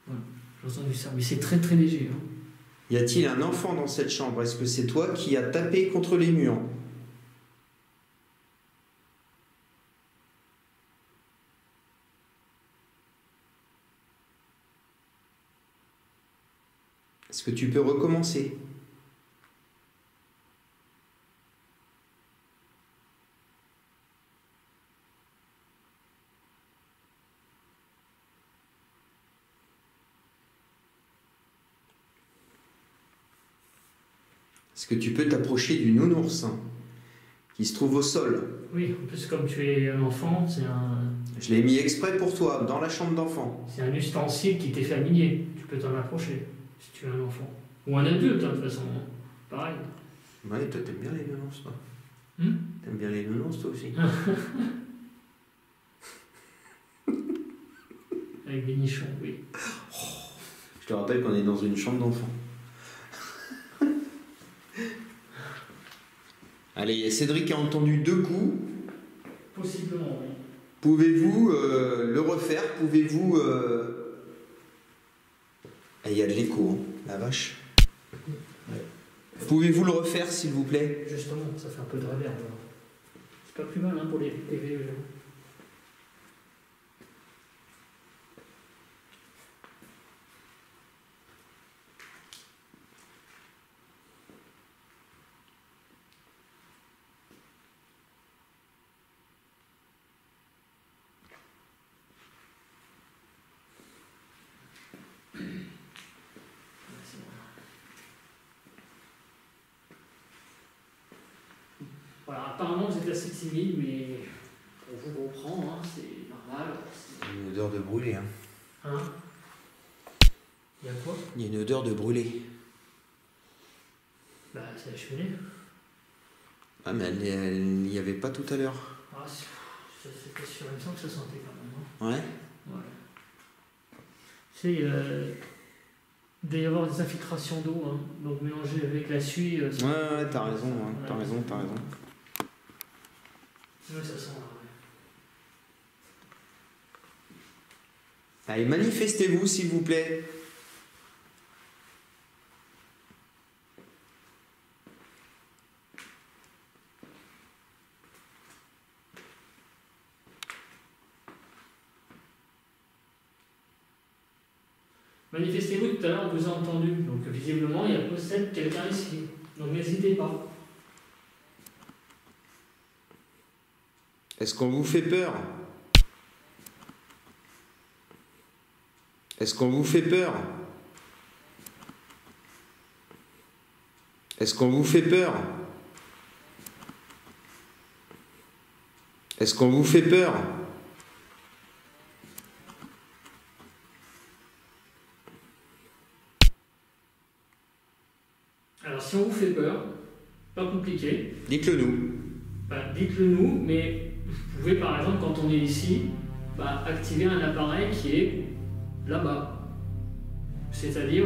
Voilà, j'ai entendu ça, mais c'est très très léger. Hein. Y a-t-il un enfant dans cette chambre? Est-ce que c'est toi qui as tapé contre les murs? Est-ce que tu peux recommencer? Est-ce que tu peux t'approcher du nounours qui se trouve au sol? Oui, en plus, comme tu es un enfant, Je l'ai mis exprès pour toi, dans la chambre d'enfant. c'est un ustensile qui t'est familier. Tu peux t'en approcher si tu es un enfant. Ou un adulte, hein, de toute façon. Pareil. Ouais, toi, t'aimes bien les nounours, toi. T'aimes bien les nounours, toi aussi. Avec des nichons, oui. Je te rappelle qu'on est dans une chambre d'enfant. Allez, Cédric a entendu 2 coups. Possiblement, oui. Pouvez-vous le refaire? Pouvez-vous... Ah, il y a de l'écho, hein, la vache. Ouais. Pouvez-vous le refaire, s'il vous plaît? Justement, ça fait un peu de réverb. C'est pas plus mal, hein, pour les PV. Voilà, apparemment vous êtes assez timide, mais on vous comprend, hein, c'est normal. Il y a une odeur de brûlé. Hein. Hein? Il y a quoi? Il y a une odeur de brûlé. Bah, c'est la cheminée. Ah, mais elle n'y avait pas tout à l'heure. Ah, c'était sûr, il me semble que ça sentait quand même. Hein? Ouais. Ouais. Tu sais, il doit y avoir des infiltrations d'eau, hein, donc mélangé avec la suie. Ouais, t'as raison, hein, t'as raison. Ouais, ça sent là, ouais. Allez, manifestez-vous, s'il vous plaît. Manifestez-vous, tout à l'heure on vous a entendu, donc visiblement il y a peut-être quelqu'un ici, donc n'hésitez pas. Est-ce qu'on vous fait peur? Est-ce qu'on vous fait peur? Est-ce qu'on vous fait peur? Est-ce qu'on vous fait peur? Alors si on vous fait peur, pas compliqué. Dites-le nous. Bah, dites-le nous, mais vous pouvez par exemple quand on est ici, activer un appareil qui est là-bas. C'est-à-dire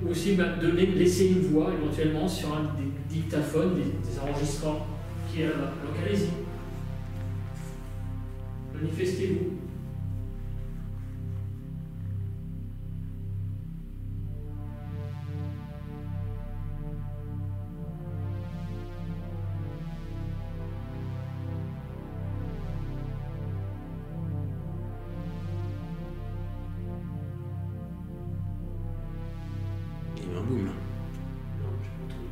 aussi de laisser une voix éventuellement sur un des dictaphones, des enregistrements qui est là-bas. Donc allez-y. Manifestez-vous. Il y a eu un boom là. Non, j'ai pas entendu.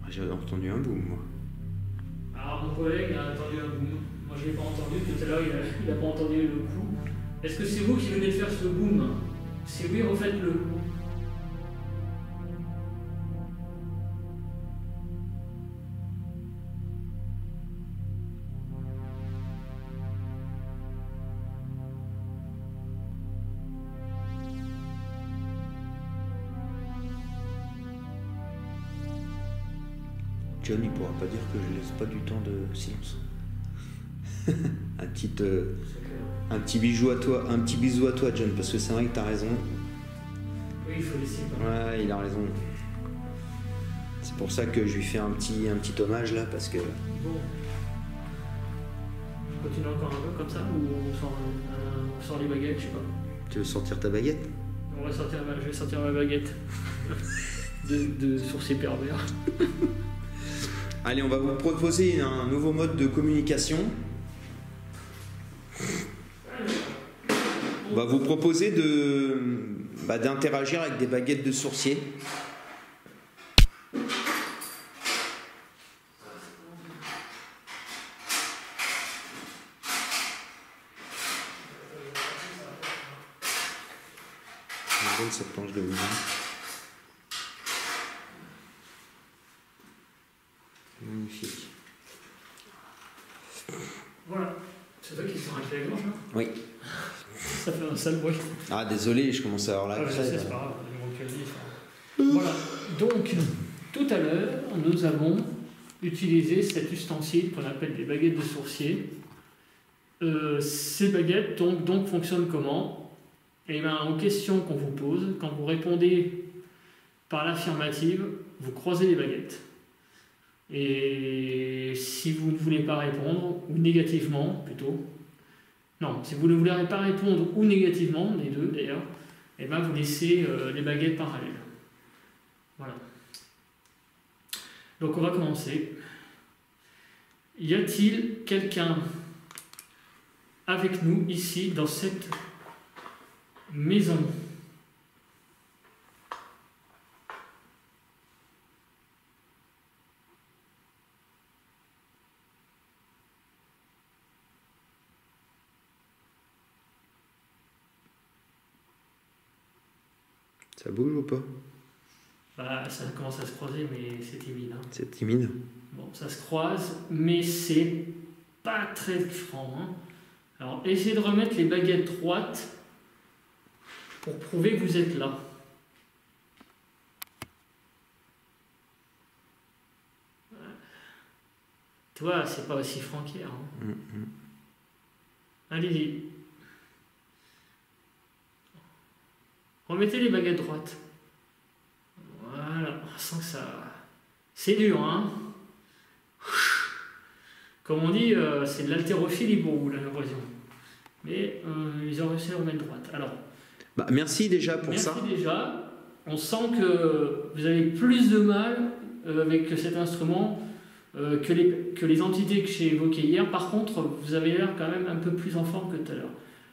J'avais entendu un boom, moi. Alors mon collègue a entendu un boom. Moi je l'ai pas entendu. Tout à l'heure il a pas entendu le coup. Est-ce que c'est vous qui venez de faire ce boom? Si oui, refaites-le. John, il pourra pas dire que je laisse pas du temps de silence. Un petit bisou à toi, John, parce que c'est vrai que t'as raison. Oui, il faut laisser. Ouais, il a raison. C'est pour ça que je lui fais un petit hommage là, parce que. Bon. On continue encore un peu comme ça ou on sort les baguettes, je sais pas. Tu veux sortir ta baguette? Je vais sortir ma baguette de sourcier pervers. Allez, on va vous proposer un nouveau mode de communication. On va vous proposer d'interagir avec des baguettes de sourcier. J'aime cette planche de boudin. Voilà. C'est toi qui te raclé la gorge, là? Oui. Ça fait un sale bruit. Ah, désolé, je commence à avoir la Ah, je crève. sais, c'est pas grave, je m'en calme, ça. Voilà. Donc, tout à l'heure, nous avons utilisé cet ustensile qu'on appelle des baguettes de sourcier. Ces baguettes donc fonctionnent comment? Eh bien, aux questions qu'on vous pose, quand vous répondez par l'affirmative, vous croisez les baguettes. Et si vous ne voulez pas répondre, ou négativement plutôt, non, si vous ne voulez pas répondre ou négativement, les deux d'ailleurs, eh bien vous laissez les baguettes parallèles. Voilà. Donc on va commencer. Y a-t-il quelqu'un avec nous ici dans cette maison? Ça bouge ou pas? Bah, ça commence à se croiser, mais c'est timide. Hein. C'est timide. Bon, ça se croise, mais c'est pas très franc. Hein. Alors, essayez de remettre les baguettes droites pour prouver que vous êtes là. Tu vois, c'est pas aussi franc qu'hier. Hein. Allez-y. Remettez les baguettes droites. Voilà, on sent que ça... C'est dur, hein. Comme on dit, c'est de l'haltérophilie pour vous, j'ai l'impression. Mais ils ont réussi à remettre droite. Alors, bah, merci déjà pour ça. merci déjà. On sent que vous avez plus de mal avec cet instrument que les entités que j'ai évoquées hier. Par contre, vous avez l'air quand même un peu plus en forme que tout à l'heure.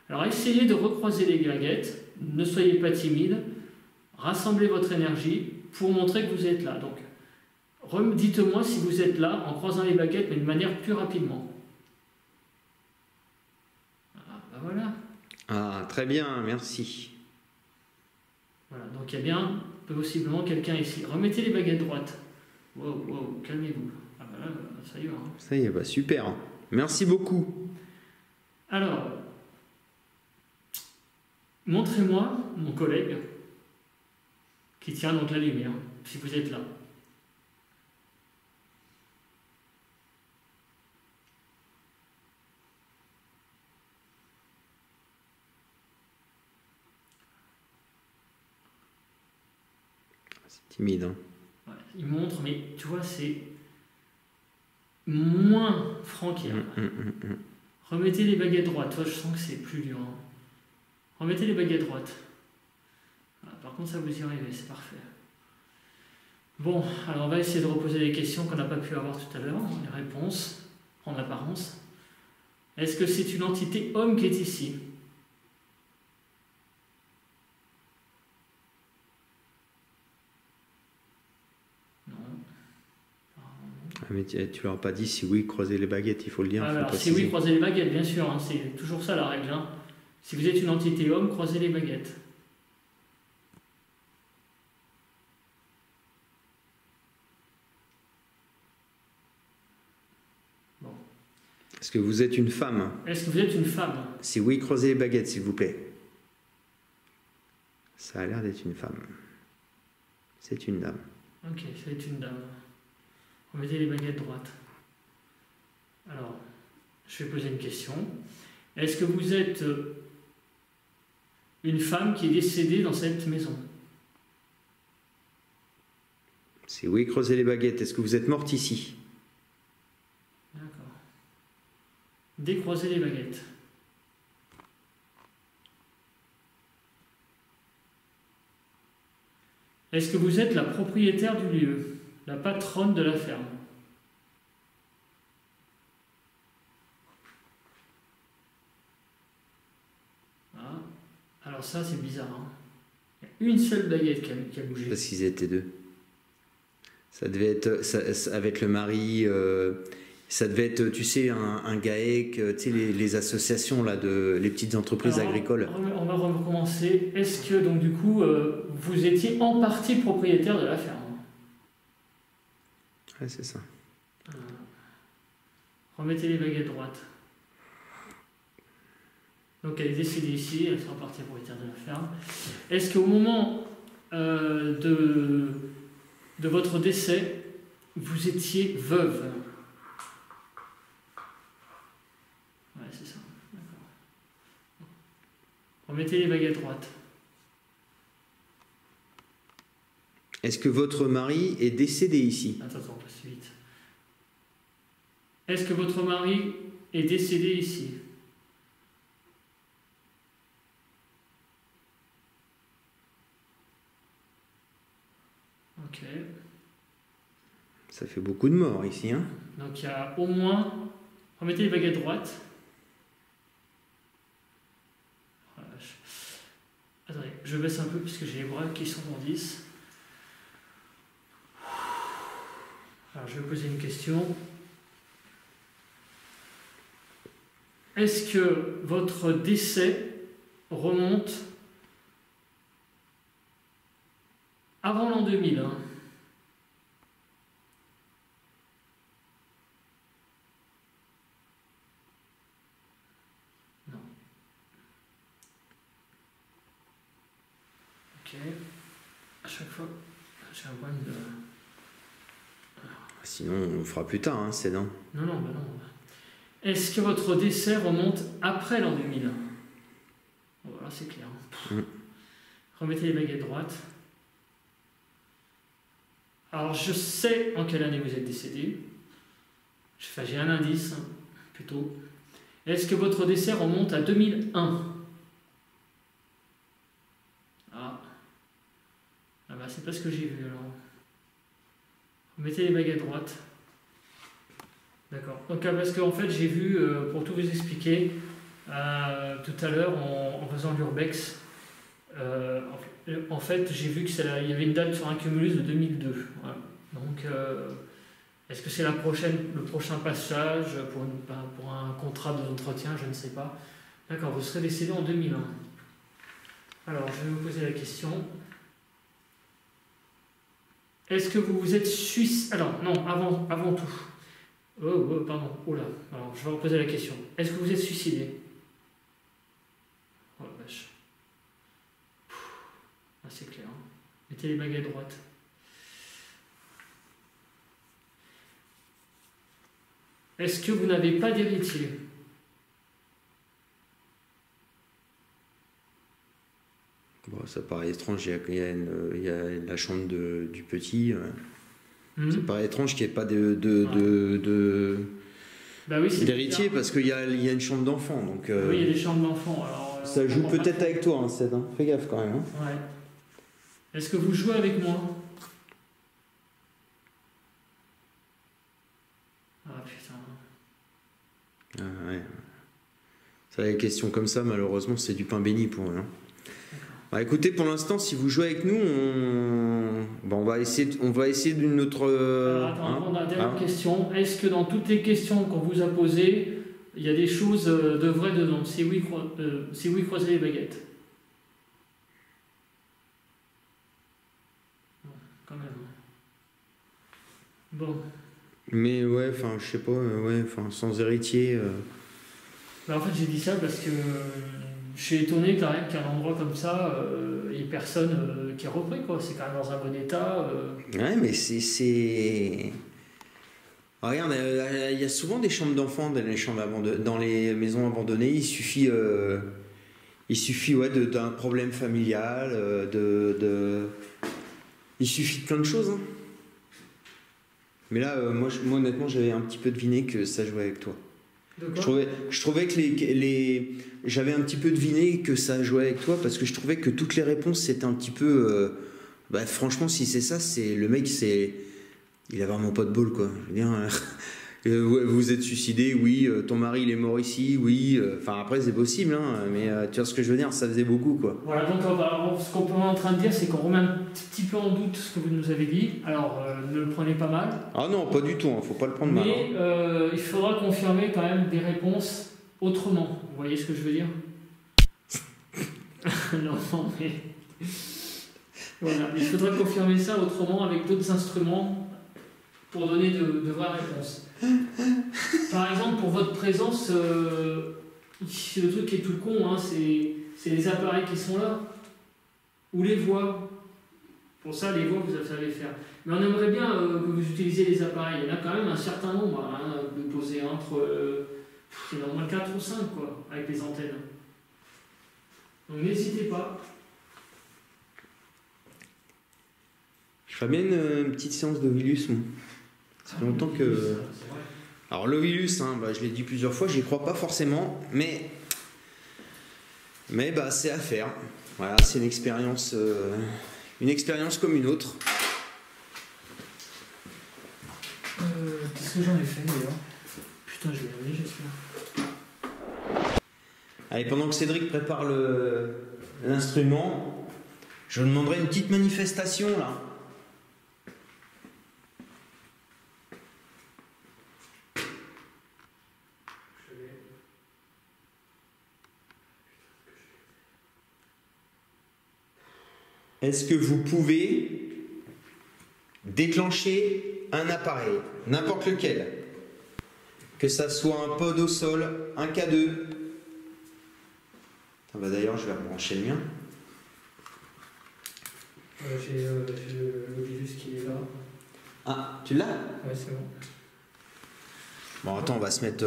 Alors, essayez de recroiser les baguettes. Ne soyez pas timide. Rassemblez votre énergie pour montrer que vous êtes là. Donc, dites-moi si vous êtes là en croisant les baguettes, mais de manière plus rapidement. Ah, ben voilà. Ah, très bien, merci. Voilà, donc il y a bien possiblement quelqu'un ici. Remettez les baguettes droites. Wow, wow, calmez-vous. Ah ben là, ça y va. Hein. Ça y est, bah, super. Merci beaucoup. Alors, montrez-moi mon collègue qui tient donc la lumière, si vous êtes là. C'est timide, hein. Ouais, il montre, mais tu vois, c'est moins franc qu'hier. Remettez les baguettes droites. Toi, je sens que c'est plus dur. Hein. Remettez les baguettes droites. Ah, par contre, ça vous y arrivez, c'est parfait. Bon, alors on va essayer de reposer les questions qu'on n'a pas pu avoir tout à l'heure, les réponses, en apparence. Est-ce que c'est une entité homme qui est ici? Non. Ah, mais tu leur as pas dit si oui, croiser les baguettes, il faut le dire. Alors, si oui, croisez les baguettes, bien sûr, hein, c'est toujours ça la règle. Hein. Si vous êtes une entité homme, croisez les baguettes. Bon. Est-ce que vous êtes une femme? Est-ce que vous êtes une femme? Si oui, croisez les baguettes, s'il vous plaît. Ça a l'air d'être une femme. C'est une dame. Ok, c'est une dame. Remettez les baguettes droites. Alors, je vais poser une question. Est-ce que vous êtes une femme qui est décédée dans cette maison? Si oui, croisez les baguettes. Est-ce que vous êtes morte ici? D'accord. Décroisez les baguettes. Est-ce que vous êtes la propriétaire du lieu, la patronne de la ferme? Ah, alors ça c'est bizarre. Hein. Il y a une seule baguette qui a bougé. Parce qu'ils étaient deux. Ça devait être ça, avec le mari. Ça devait être, tu sais, un GAEC, tu sais, les associations là, les petites entreprises agricoles. On va recommencer. Est-ce que donc du coup vous étiez en partie propriétaire de la ferme? Ouais, c'est ça. Remettez les baguettes droites. Donc elle est décédée ici, elle fait partie propriétaire de la ferme. Est-ce qu'au moment de votre décès, vous étiez veuve? Ouais, c'est ça. D'accord. Remettez les baguettes droites. Est-ce que votre mari est décédé ici? Attends, on passe vite. Est-ce que votre mari est décédé ici? Ok. Ça fait beaucoup de morts ici, hein? Donc il y a au moins... Remettez les baguettes droites. Attendez, je baisse un peu parce que j'ai les bras qui sont en 10. Alors je vais poser une question. Est-ce que votre décès remonte avant l'an 2000, hein? Non. Ok. À chaque fois, j'ai un problème de... Sinon, on le fera plus tard, hein, c'est non. Non, non, bah non. Est-ce que votre décès remonte après l'an 2000? Voilà, c'est clair. Remettez les baguettes droites. Alors, je sais en quelle année vous êtes décédé. Enfin, j'ai un indice, plutôt. Est-ce que votre décès remonte à 2001? Ah. Ah bah, c'est pas ce que j'ai vu, alors. Remettez les baguettes droites. D'accord. Donc, parce qu'en fait, j'ai vu, pour tout vous expliquer, tout à l'heure, en faisant l'urbex, en fait, j'ai vu qu'il y avait une date sur un cumulus de 2002. Voilà. Donc, est-ce que c'est le prochain passage pour un contrat d'entretien? Je ne sais pas. D'accord, vous serez décédé en 2001. Alors, je vais vous poser la question. Est-ce que vous vous êtes suicidé? Alors, non, avant tout. Oh, pardon. Oh là. Alors, je vais reposer la question. Est-ce que vous êtes suicidé? Oh la vache. Ah, c'est clair. Hein. Mettez les baguettes droites. Est-ce que vous n'avez pas d'héritier? Bon, ça paraît étrange, il y a la chambre du petit. Ça paraît étrange qu'il n'y ait pas Bah oui, d'héritier parce qu'il y a une chambre d'enfant. Donc, oui, il y a des chambres d'enfants. Ça joue peut-être avec toi, hein, Ced. Hein. Fais gaffe quand même. Hein. Ouais. Est-ce que vous jouez avec moi? Ah putain. Ah, ouais. Ça, les questions comme ça, malheureusement, c'est du pain béni pour eux. Hein. Bah, écoutez, pour l'instant, si vous jouez avec nous, on va essayer d'une autre. Attends, on a une dernière question. Est-ce que dans toutes les questions qu'on vous a posées, il y a des choses de vraies dedans? Si oui, croisez les baguettes. Bon, quand même. Bon. Mais ouais, enfin, je sais pas, sans héritier. Bah, en fait, j'ai dit ça parce que je suis étonné quand même qu'à un endroit comme ça, il n'y ait personne qui est repris, quoi. C'est quand même dans un bon état. Ouais, mais c'est... Regarde, il y a souvent des chambres d'enfants dans les maisons abandonnées. Il suffit d'un problème familial, il suffit de plein de choses. Hein. Mais là, moi, honnêtement, j'avais un petit peu deviné que ça jouait avec toi. Je trouvais que j'avais un petit peu deviné que ça jouait avec toi parce que je trouvais que toutes les réponses c'était un petit peu franchement, si c'est ça, c'est le mec, il a vraiment pas de bol, quoi. Je veux dire, vous êtes suicidé, oui, ton mari il est mort ici, oui, enfin après c'est possible, hein, mais tu vois ce que je veux dire, ça faisait beaucoup, quoi. Voilà, donc ce qu'on est en train de dire, c'est qu'on remet un petit peu en doute ce que vous nous avez dit. Alors ne le prenez pas mal. Ah non, pas du tout, hein, faut pas le prendre mal. Mais il faudra confirmer quand même des réponses autrement. Vous voyez ce que je veux dire? Non, mais voilà, il faudra confirmer ça autrement avec d'autres instruments pour donner de vraies réponses. Par exemple, pour votre présence le truc qui est tout con, hein, c'est les appareils qui sont là, ou les voix. Pour ça, les voix, vous savez faire. Mais on aimerait bien que vous utilisiez les appareils. Il y en a quand même un certain nombre, hein, de poser entre... il y en a au moins 4 ou 5, quoi, avec les antennes. Donc n'hésitez pas. Je ferais bien une petite séance de Vilus, moi. Ça fait longtemps que... C'est vrai. Alors le Vilus, hein, je l'ai dit plusieurs fois, j'y crois pas forcément, mais c'est à faire. Voilà, c'est une expérience comme une autre. Qu'est-ce que j'en ai fait d'ailleurs? Putain, je l'ai remis, j'espère. Allez, pendant que Cédric prépare l'instrument, je demanderai une petite manifestation là. Est-ce que vous pouvez déclencher un appareil, n'importe lequel, que ça soit un pod au sol, un K2. D'ailleurs, je vais rebrancher le mien. J'ai le virus qui est là. Ah, tu l'as? Ouais, c'est bon. Bon, attends, on va se mettre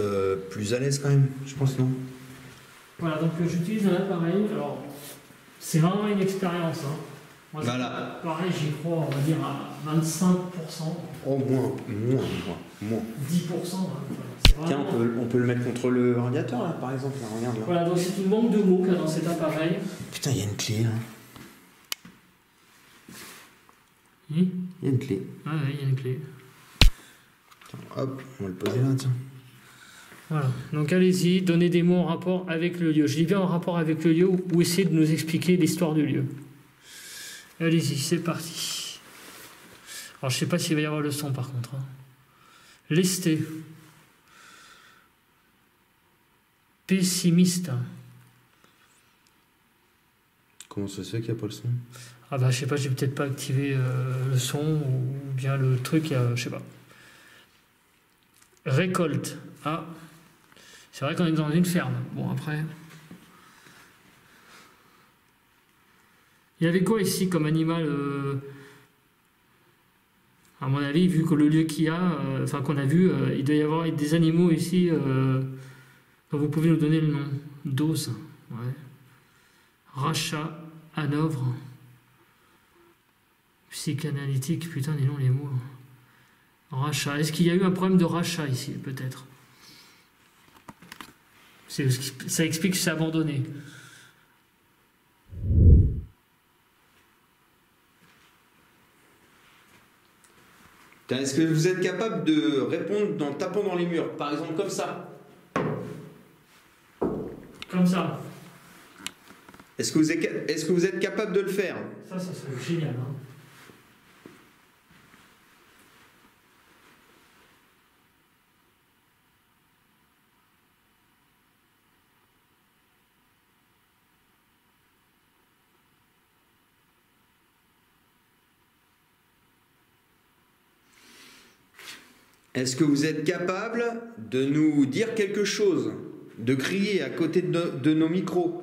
plus à l'aise quand même, je pense, non? Voilà, donc j'utilise un appareil. Alors, c'est vraiment une expérience, hein. Moi, voilà. Pareil, j'y crois, on va dire à 25%. Oh, moins. 10%. Hein. Tiens, on peut le mettre contre le radiateur, là, par exemple. Là, regarde, là. Voilà, donc c'est une banque de mots qu'il y a dans cet appareil. Putain, il y a une clé, là. Il y a une clé. Ah ouais, il y a une clé. Attends, hop, on va le poser là, tiens. Voilà, donc allez-y, donnez des mots en rapport avec le lieu. Je dis bien en rapport avec le lieu ou essayez de nous expliquer l'histoire du lieu. Allez-y, c'est parti. Alors je sais pas s'il va y avoir le son par contre. Hein. Lesté. Pessimiste. Comment ça se fait qu'il n'y a pas le son? Ah bah je sais pas, j'ai peut-être pas activé le son ou bien le truc, je sais pas. Récolte. Ah, c'est vrai qu'on est dans une ferme. Bon après... Il y avait quoi ici comme animal à mon avis, vu que le lieu qu'il y a, qu'on a vu, il doit y avoir des animaux ici dont vous pouvez nous donner le nom. Dose, ouais. Rachat, Hanovre. Psychanalytique, putain, dis donc les mots. Rachat. Est-ce qu'il y a eu un problème de rachat ici, peut-être? Ça explique que c'est abandonné. Est-ce que vous êtes capable de répondre en tapant dans les murs? Par exemple, comme ça. Comme ça. Est-ce que vous êtes capable de le faire? Ça serait génial. Hein. Est-ce que vous êtes capable de nous dire quelque chose? De crier à côté de nos micros?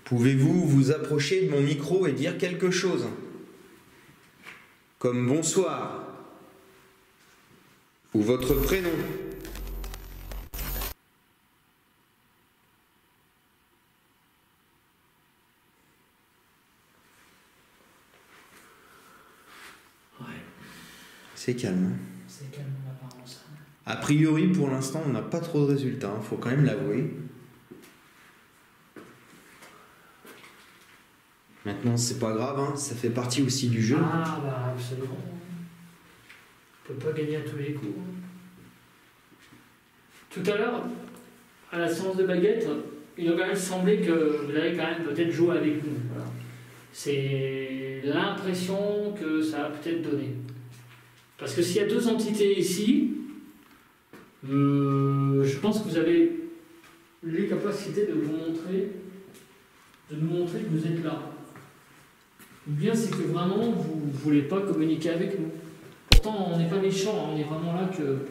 Pouvez-vous vous approcher de mon micro et dire quelque chose? Comme bonsoir. Ou votre prénom. Ouais. C'est calme. C'est calme, apparemment ça. A priori, pour l'instant, on n'a pas trop de résultats. Il faut quand même l'avouer. Maintenant, c'est pas grave, hein, ça fait partie aussi du jeu. Ah, bah, absolument. On peut pas gagner à tous les coups. Tout à l'heure, à la séance de baguette, il a quand même semblé que vous avez quand même peut-être joué avec nous. Voilà. C'est l'impression que ça a peut-être donné. Parce que s'il y a deux entités ici, je pense que vous avez les capacités de nous montrer que vous êtes là. Ou bien c'est que vraiment vous ne voulez pas communiquer avec nous. Pourtant on n'est pas méchant, on est vraiment là que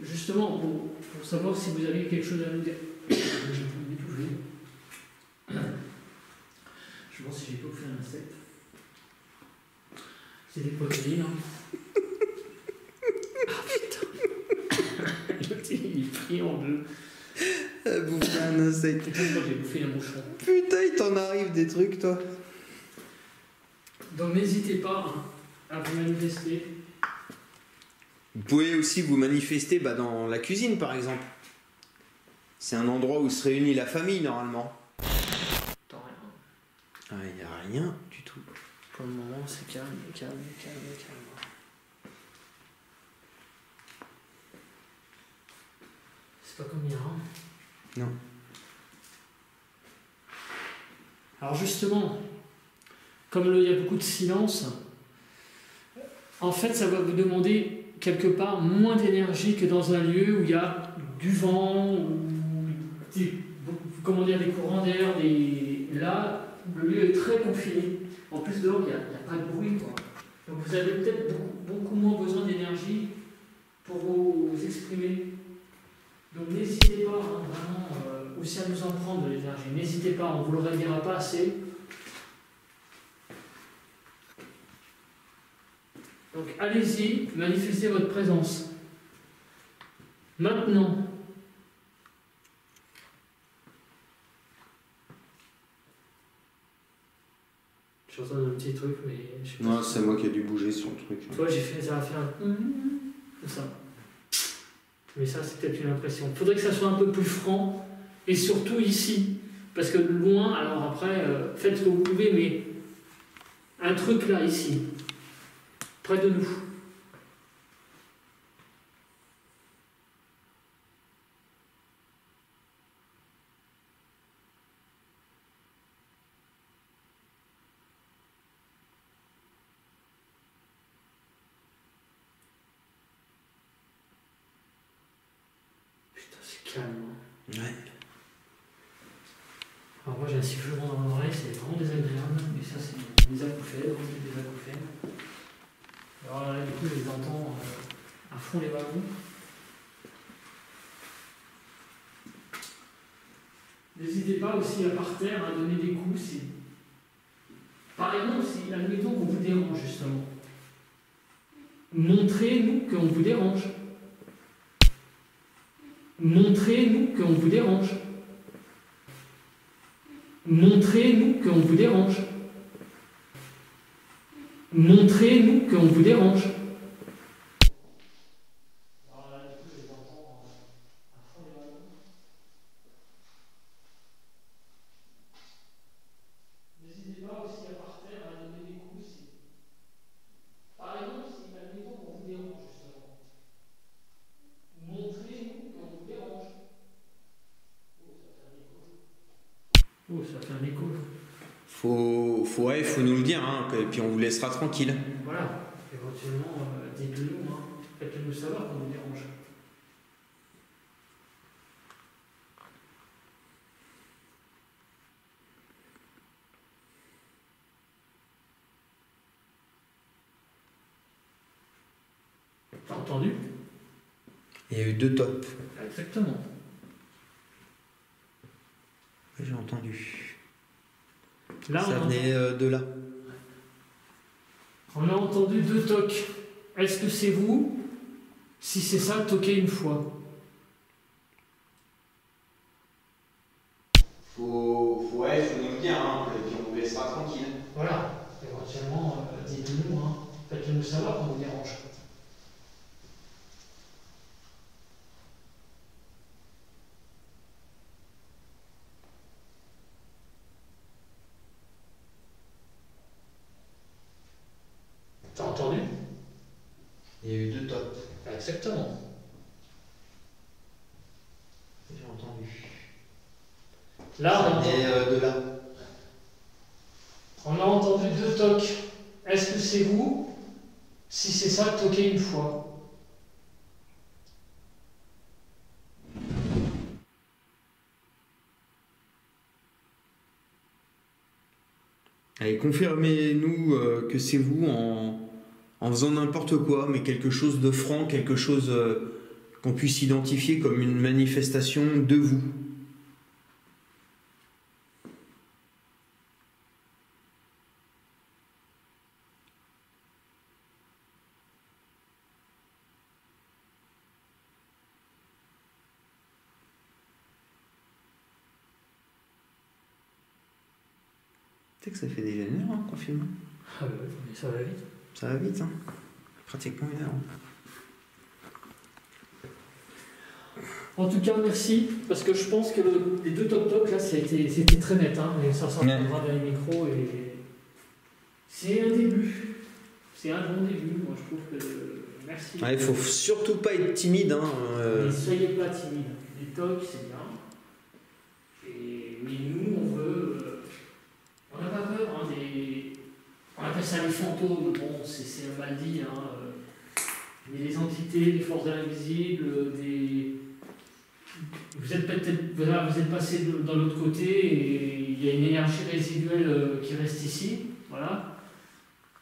justement pour savoir si vous avez quelque chose à nous dire. Je pense que j'ai pas fait un insecte. C'est des protéines. Hein. Ah putain. L'autre il est pris en deux. Bouffer un insecte. Putain, j'ai bouffé un moucheron. Putain, il t'en arrive des trucs, toi. Donc n'hésitez pas à vous manifester. Vous pouvez aussi vous manifester dans la cuisine, par exemple. C'est un endroit où se réunit la famille, normalement. Attends, rien. Ah, il n'y a rien du tout. Pour le moment, c'est calme. C'est pas comme hier, hein? Non. Alors justement, comme il y a beaucoup de silence, en fait, ça va vous demander quelque part moins d'énergie que dans un lieu où il y a du vent, ou des courants d'air. Là, le lieu est très confiné. En plus, dehors, il n'y a pas de bruit, quoi. Donc vous avez peut-être beaucoup moins besoin d'énergie pour vous exprimer. Donc n'hésitez pas vraiment aussi à nous en prendre de l'énergie. N'hésitez pas, on ne vous le redira pas assez. Donc allez-y, manifestez votre présence. Maintenant. J'entends un petit truc, mais je sais pas. Non, c'est moi qui ai dû bouger sur le truc. Toi, ça va faire un comme ça. Mais ça, c'est peut-être une impression. Il faudrait que ça soit un peu plus franc, et surtout ici. Parce que loin, alors après, faites ce que vous pouvez, mais un truc là, ici, près de nous. Calme. Ouais. Alors moi j'ai un sifflement dans l'oreille, c'est vraiment désagréable, mais ça c'est des acouphènes, des acouphènes. Alors là du coup je les entends à fond les wagons. N'hésitez pas aussi à par terre à donner des coups. Par exemple, si admettons qu'on vous dérange justement, montrez-nous qu'on vous dérange. Montrez-nous qu'on vous dérange. Montrez-nous qu'on vous dérange. Montrez-nous qu'on vous dérange. N'hésitez pas aussi à par terre à donner des coups aussi. Par exemple, si admettons qu'on vous dérange justement, montrez-nous qu'on vous dérange. Oh, ça fait un écho. Faut nous le dire, hein, et puis on vous laissera tranquille. Voilà, éventuellement, dites-le nous, hein. Faites-le nous savoir qu'on vous dérange. T'as entendu? Il y a eu 2 tops. Exactement. J'ai entendu. Là, ça venait de là. On a entendu 2 tocs. Est-ce que c'est vous? Si c'est ça, toquez une fois. Faut nous le dire, hein, et puis on vous laissera tranquille. Voilà. Éventuellement, dites-le nous, hein. Faites-le nous savoir qu'on vous dérange. T'as entendu? Il y a eu 2 tops. Exactement. J'ai entendu. Là, ça on entend. venait de là. On a entendu 2 tocs. Est-ce que c'est vous? Si c'est ça, toquez une fois. Allez, confirmez-nous que c'est vous en faisant n'importe quoi, mais quelque chose de franc, quelque chose qu'on puisse identifier comme une manifestation de vous. Tu sais que ça fait déjà 1 heure qu'on filme. Ah bah oui, mais ça va vite. Ça va vite, hein. Pratiquement 1 heure. En tout cas, merci, parce que je pense que les 2 toc-toc, là, c'était très net, hein, et ça s'entendra dans les micros, et c'est un début. C'est un bon début, moi je trouve que... Merci. Il faut surtout pas être timide. Hein, Ne soyez pas timide. Les tocs, c'est bien. Mais nous, on veut... on n'a pas peur, hein, on appelle ça les fantômes, bon, c'est mal dit, hein, mais les entités, les forces invisibles, vous êtes peut-être, voilà, vous êtes passé dans l'autre côté et il y a une énergie résiduelle qui reste ici, voilà,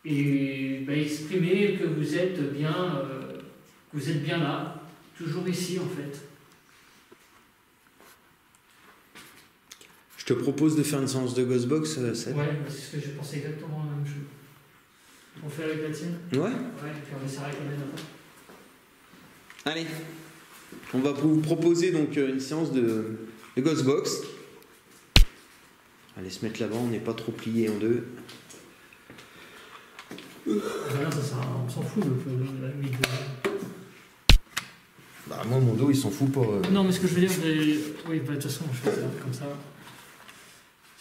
et exprimez que vous êtes bien là, toujours ici en fait. Je te propose de faire une séance de Ghostbox, Seb. Ouais, c'est ce que j'ai pensé exactement la même chose. On fait avec la tienne? Ouais. Ouais, et puis on essaiera avec la mienne après. Allez, on va vous proposer donc une séance de Ghostbox. Allez se mettre là-bas, on n'est pas trop plié en deux. Non, on s'en fout de la limite. Bah moi mon dos il s'en fout pas. Non mais ce que je veux dire, oui, de toute façon je fais ça comme ça.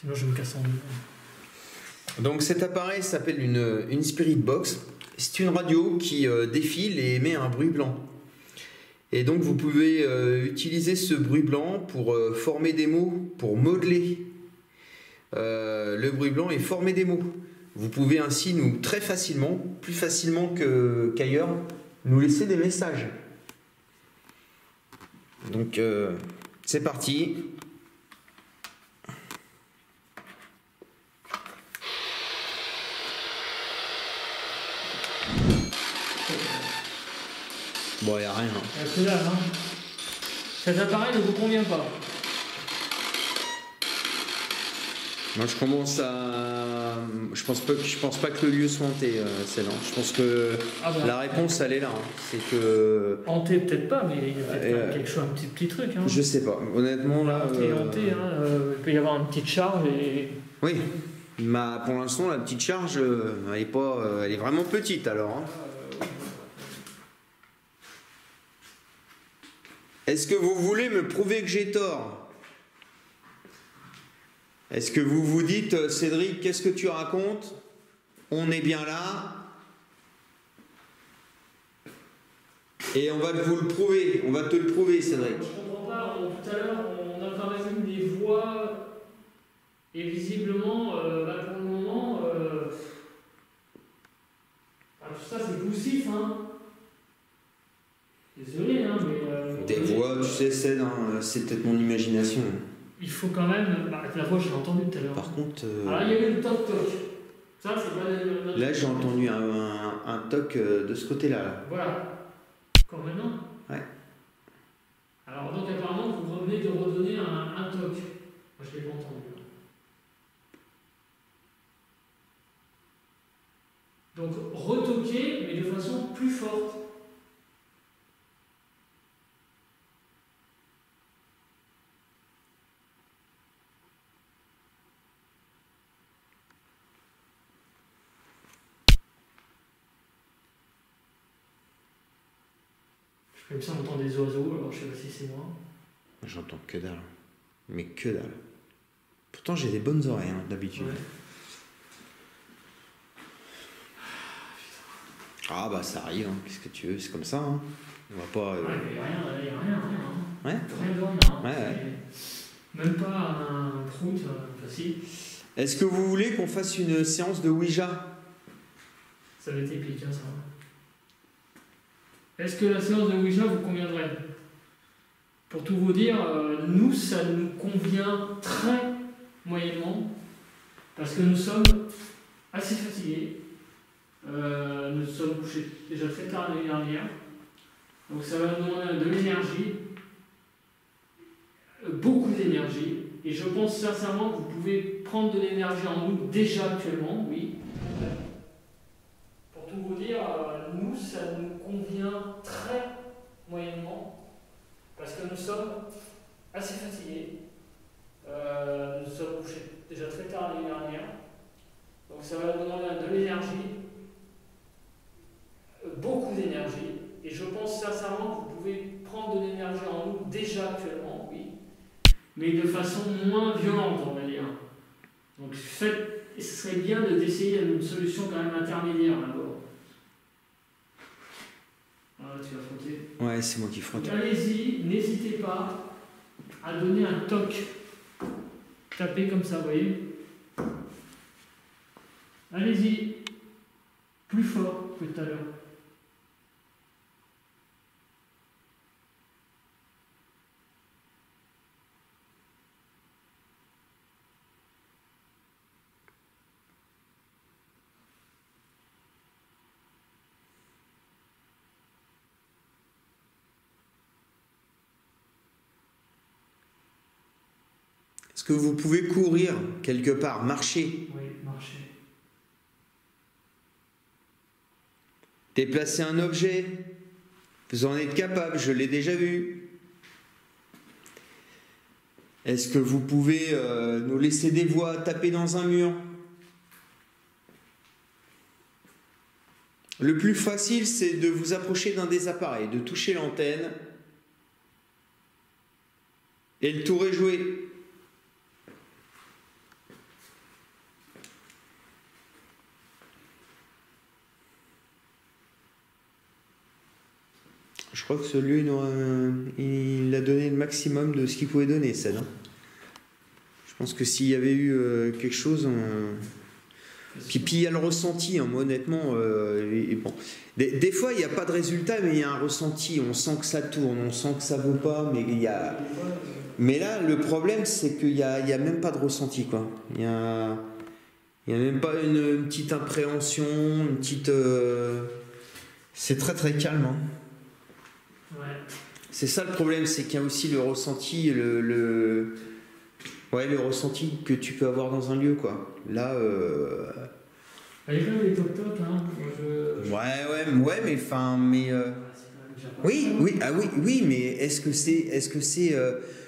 Sinon je me casse en deux. Donc cet appareil s'appelle une Spirit Box. C'est une radio qui défile et émet un bruit blanc. Et donc vous pouvez utiliser ce bruit blanc pour former des mots, pour modeler le bruit blanc et former des mots. Vous pouvez ainsi nous très facilement, plus facilement qu'ailleurs, nous laisser des messages. Donc c'est parti. Bon, il n'y a rien. Il n'y a que dalle, hein. Cet appareil ne vous convient pas. Moi, je commence à... Je pense pas que le lieu soit hanté, celle-là. Je pense que la réponse, elle est là. Hein. C'est que... Hanté, peut-être pas, mais il y a peut-être quelque chose, un petit truc. Hein. Je sais pas. Honnêtement, là... Hanté, hein. Il peut y avoir une petite charge et... Oui. Mais pour l'instant, la petite charge, elle est pas... elle est vraiment petite, alors. Hein. Est-ce que vous voulez me prouver que j'ai tort? Est-ce que vous vous dites, Cédric, qu'est-ce que tu racontes? On est bien là. Et on va vous le prouver. On va te le prouver, Cédric. Je comprends pas. Tout à l'heure, on a quand même eu des voix. Et visiblement, pour le moment, tout ça, c'est poussif, hein. Désolé, hein, mais... des voix, tu sais, c'est peut-être mon imagination. Il faut quand même... la voix, je l'ai entendue tout à l'heure. Par contre... Alors, il y a eu le toc-toc. Ça, c'est pas... Là, j'ai entendu un toc de ce côté-là. Là. Voilà. Comme maintenant. Ouais. Alors, donc, apparemment, vous revenez de redonner un toc. Moi, je ne l'ai pas entendu. Donc, retoquer, mais de façon plus forte. Comme ça, on entend des oiseaux, alors je sais pas si c'est moi. J'entends que dalle. Mais que dalle. Pourtant, j'ai des bonnes oreilles, hein, d'habitude. Ouais. Ah bah ça arrive, hein. Qu'est-ce que tu veux, c'est comme ça. Hein. On va pas... Ouais, mais il n'y a rien. Ouais. Rien de rien. Ouais. Même pas un prout facile. Est-ce que vous voulez qu'on fasse une séance de Ouija? Ça va être épique, hein, ça. Est-ce que la séance de Ouija vous conviendrait? Pour tout vous dire, nous, ça nous convient très moyennement, parce que nous sommes assez fatigués. Nous sommes couchés déjà très tard l'année dernière. Donc ça va nous demander de l'énergie, beaucoup d'énergie. Et je pense sincèrement que vous pouvez prendre de l'énergie en nous déjà actuellement, oui. Pour tout vous dire, nous, ça nous convient très moyennement, parce que nous sommes assez fatigués. Nous sommes couchés déjà très tard l'année dernière. Donc ça va nous demander de l'énergie, beaucoup d'énergie. Et je pense sincèrement que vous pouvez prendre de l'énergie en nous déjà actuellement, oui. Mais de façon moins violente, on va dire. Donc ce serait bien d'essayer une solution quand même intermédiaire d'abord. Voilà, tu vas frotter. Ouais, c'est moi qui frotte. Allez-y, n'hésitez pas à donner un toc. Tapez comme ça, vous voyez. Allez-y, plus fort que tout à l'heure. Est-ce que vous pouvez courir quelque part, marcher? Oui, marcher. Déplacer un objet? Vous en êtes capable, je l'ai déjà vu. Est-ce que vous pouvez nous laisser des voix, taper dans un mur? Le plus facile, c'est de vous approcher d'un des appareils, de toucher l'antenne, et le tour est joué. Je crois que celui, il a donné le maximum de ce qu'il pouvait donner, ça, non? Je pense que s'il y avait eu quelque chose... Puis il y a le ressenti, hein, moi honnêtement, bon. Des fois il n'y a pas de résultat, mais il y a un ressenti, on sent que ça tourne, on sent que ça ne veut pas, mais il y a... Mais là, le problème, c'est qu'il n'y a même pas de ressenti, quoi. Il n'y a même pas une petite appréhension, une petite... C'est très très calme, hein. Ouais. C'est ça le problème, c'est qu'il y a aussi le ressenti, le ressenti que tu peux avoir dans un lieu, quoi. Là, Allez faire les toc-toc, hein. Ouais, mais enfin, oui, mais est-ce que c'est,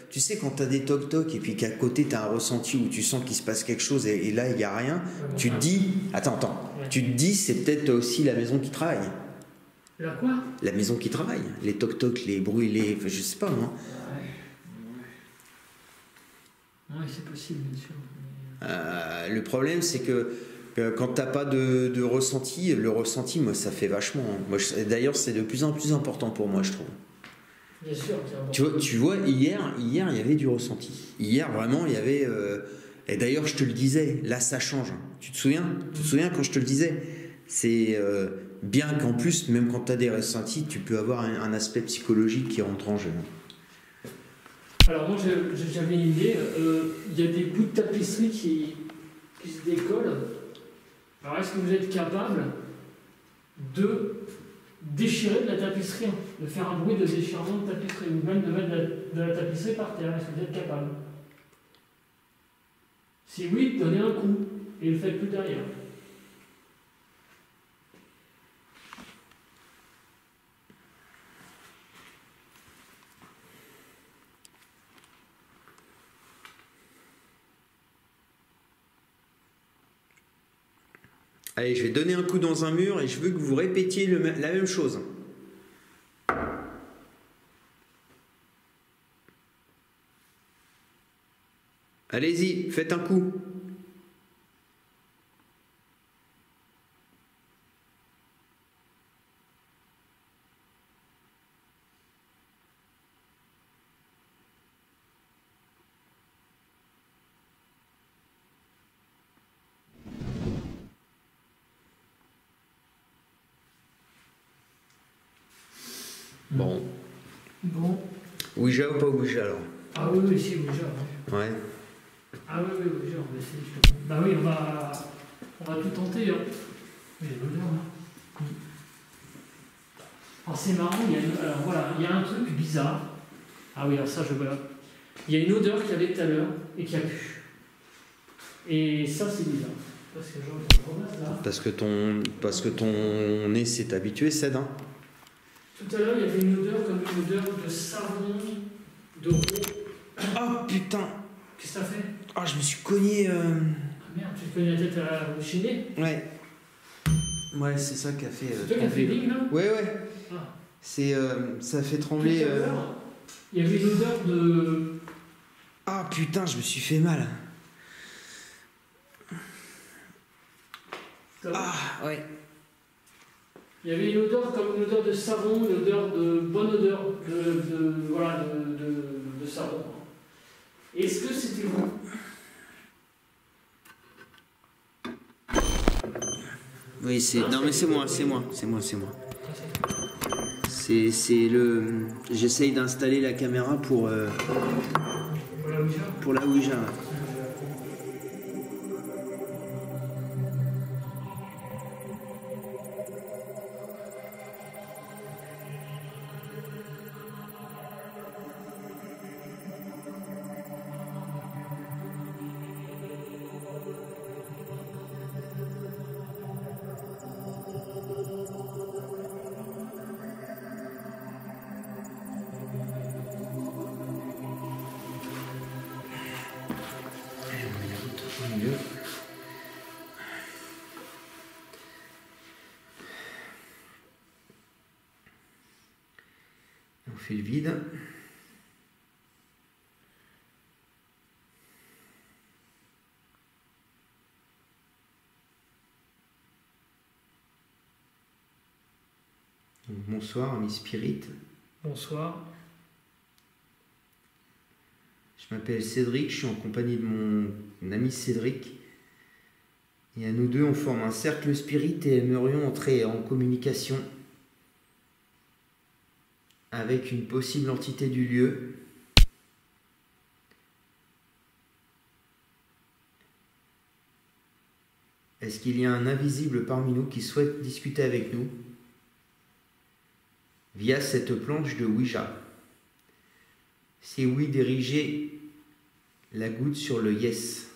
tu sais, quand t'as des toc-toc et puis qu'à côté t'as un ressenti où tu sens qu'il se passe quelque chose et là il y a rien, tu te dis, attends, tu te dis c'est peut-être aussi la maison qui travaille. La quoi? La maison qui travaille, les toc-toc, les bruits, enfin, je sais pas moi. Oui, c'est possible, bien sûr. Le problème, c'est que quand t'as pas de ressenti, le ressenti, moi, ça fait vachement. Moi, d'ailleurs, c'est de plus en plus important pour moi, je trouve. Bien sûr, c'est important. Tu vois, hier, il y avait du ressenti. Hier, vraiment, il y avait. Et d'ailleurs, je te le disais, là, ça change. Tu te souviens quand je te le disais? C'est bien qu'en plus, même quand tu as des ressentis, tu peux avoir un aspect psychologique qui rentre en jeu. Alors moi j'avais une idée, il y a des bouts de tapisserie qui se décollent. Alors est-ce que vous êtes capable de déchirer de la tapisserie, de faire un bruit de déchirement de tapisserie, ou même de mettre de la tapisserie par terre? Est-ce que vous êtes capable? Si oui, donnez un coup et ne le faites plus derrière. Allez, je vais donner un coup dans un mur et je veux que vous répétiez la même chose. Allez-y, faites un coup. Bon. Bon. Ouija ou pas Ouija alors? Ah oui, si, Ouija. Ouais. Ah oui, Ouija, on va essayer. Bah oui, on va tout tenter. Hein. Il y a l'odeur là. Alors c'est marrant, alors voilà, il y a un truc bizarre. Ah oui, alors ça je vois. Il y a une odeur qu'il y avait tout à l'heure et qui a pu. Et ça c'est bizarre. Parce que je repasse là. Parce que ton nez s'est habitué, Ced, hein. Tout à l'heure, il y avait une odeur comme une odeur de savon, de roux. Oh putain! Qu'est-ce que t'as fait? Ah, je me suis cogné. Ah merde, tu te cognes la tête à la cheminée? Ouais. Ouais, c'est ça qui a fait. C'est toi qui as fait bing là? Ouais. Ah. C'est, ça fait trembler. Il y avait une odeur de. Ah putain, je me suis fait mal. Ah ouais. Il y avait une odeur comme une odeur de savon, une odeur de bonne odeur de savon. Est-ce que c'était vous? Oui, c'est. Non mais c'est moi. C'est le. J'essaye d'installer la caméra pour la Ouija. Pour la Ouija. On fait le vide. Donc, bonsoir, ami Spirit. Bonsoir. Je m'appelle Cédric, je suis en compagnie de mon ami Cédric. Et à nous deux, on forme un cercle spirit et aimerions entrer en communication avec une possible entité du lieu. Est-ce qu'il y a un invisible parmi nous qui souhaite discuter avec nous via cette planche de Ouija? Si oui, dirigez la goutte sur le yes.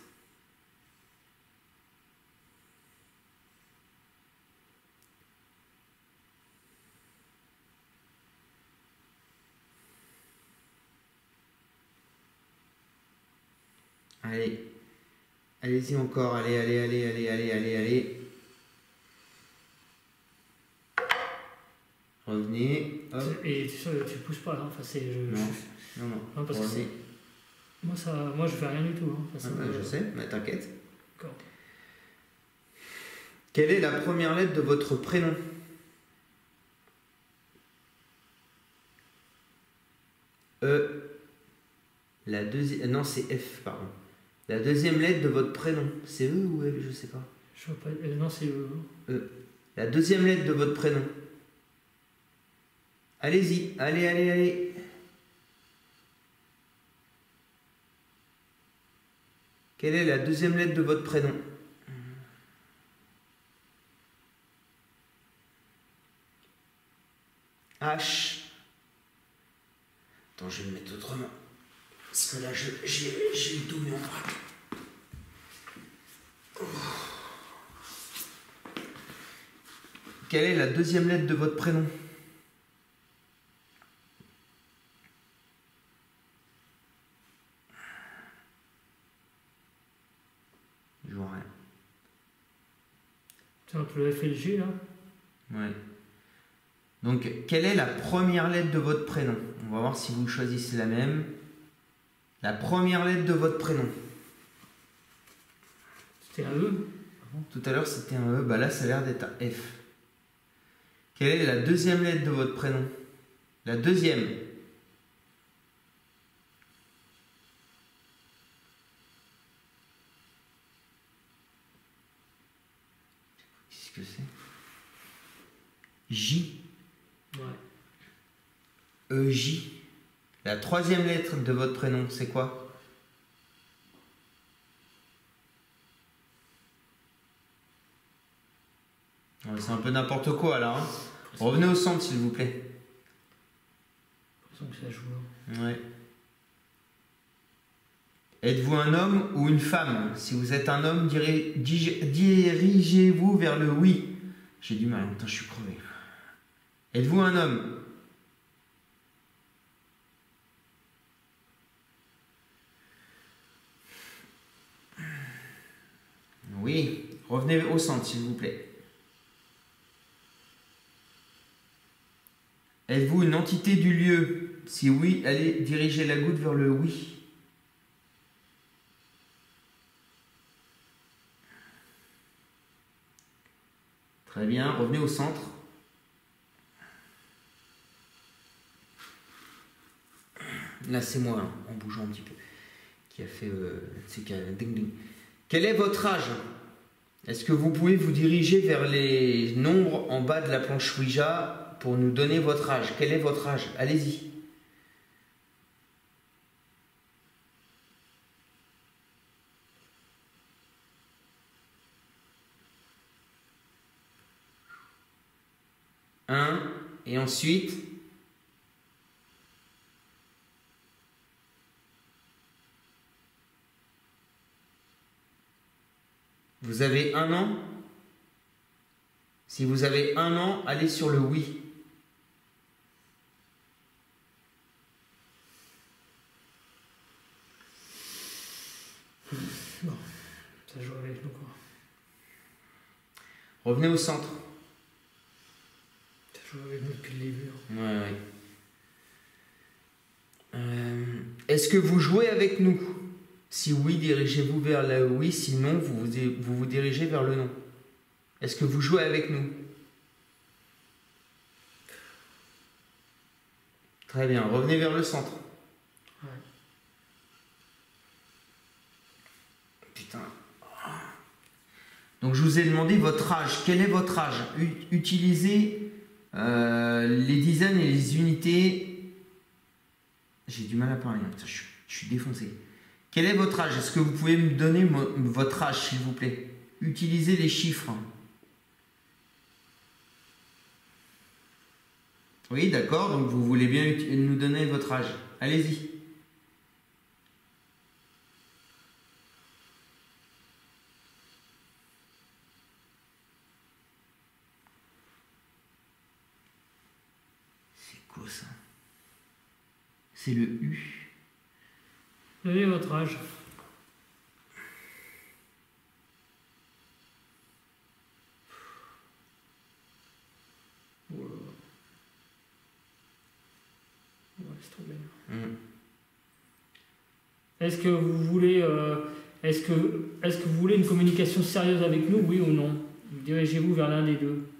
Allez, allez-y encore, allez. Revenez, hop. Et tu pousses pas là, enfin c'est. Non, parce que moi je fais rien du tout. Hein. Je sais, mais t'inquiète. D'accord. Quelle est la première lettre de votre prénom? La deuxième. Non, c'est F, pardon. La deuxième lettre de votre prénom, c'est E ou F, je sais pas. Je vois pas. Non, c'est E. La deuxième lettre de votre prénom. Allez-y, allez. Quelle est la deuxième lettre de votre prénom? H. Attends, je vais le mettre autrement. Parce que là, j'ai le dos mis en vrac. Quelle est la deuxième lettre de votre prénom? Je vois rien. C'est entre le F et le G là? Ouais. Donc, quelle est la première lettre de votre prénom? On va voir si vous choisissez la même. La première lettre de votre prénom. C'était un E. Tout à l'heure, c'était un E. Bah là, ça a l'air d'être un F. Quelle est la deuxième lettre de votre prénom? La deuxième. Qu'est-ce que c'est? J. Ouais. E-J. La troisième lettre de votre prénom, c'est quoi? C'est un peu n'importe quoi là. Hein. Revenez au centre s'il vous plaît. Que ça joue. Ouais. Êtes-vous un homme ou une femme? Si vous êtes un homme, dirigez-vous vers le oui. J'ai du mal, attends, je suis crevé. Êtes-vous un homme? Oui. Revenez au centre s'il vous plaît. Êtes-vous une entité du lieu? Si oui, allez diriger la goutte vers le oui. Très bien, revenez au centre. Là, c'est moi, hein, en bougeant un petit peu, qui a fait ding ding. Quel est votre âge? Est-ce que vous pouvez vous diriger vers les nombres en bas de la planche Ouija pour nous donner votre âge? Quel est votre âge? Allez-y. Et ensuite, vous avez 1 an. Si vous avez 1 an, allez sur le oui. Non, ça joue avec nous quoi. Revenez au centre. Ça joue avec nous depuis le début. Ouais. Est-ce que vous jouez avec nous? Si oui, dirigez-vous vers le oui. Sinon, vous vous dirigez vers le non. Est-ce que vous jouez avec nous? Très bien. Revenez vers le centre. Ouais. Putain. Donc, je vous ai demandé votre âge. Quel est votre âge? Utilisez les dizaines et les unités. J'ai du mal à parler. Je suis défoncé. Quel est votre âge? Est-ce que vous pouvez me donner votre âge, s'il vous plaît? Utilisez les chiffres. Oui, d'accord. Donc, vous voulez bien nous donner votre âge. Allez-y. C'est quoi ça? C'est le U. Donnez votre âge. Voilà. Laisse tomber. Est-ce que vous voulez, est-ce que vous voulez une communication sérieuse avec nous, oui ou non? Dirigez-vous vers l'un des deux.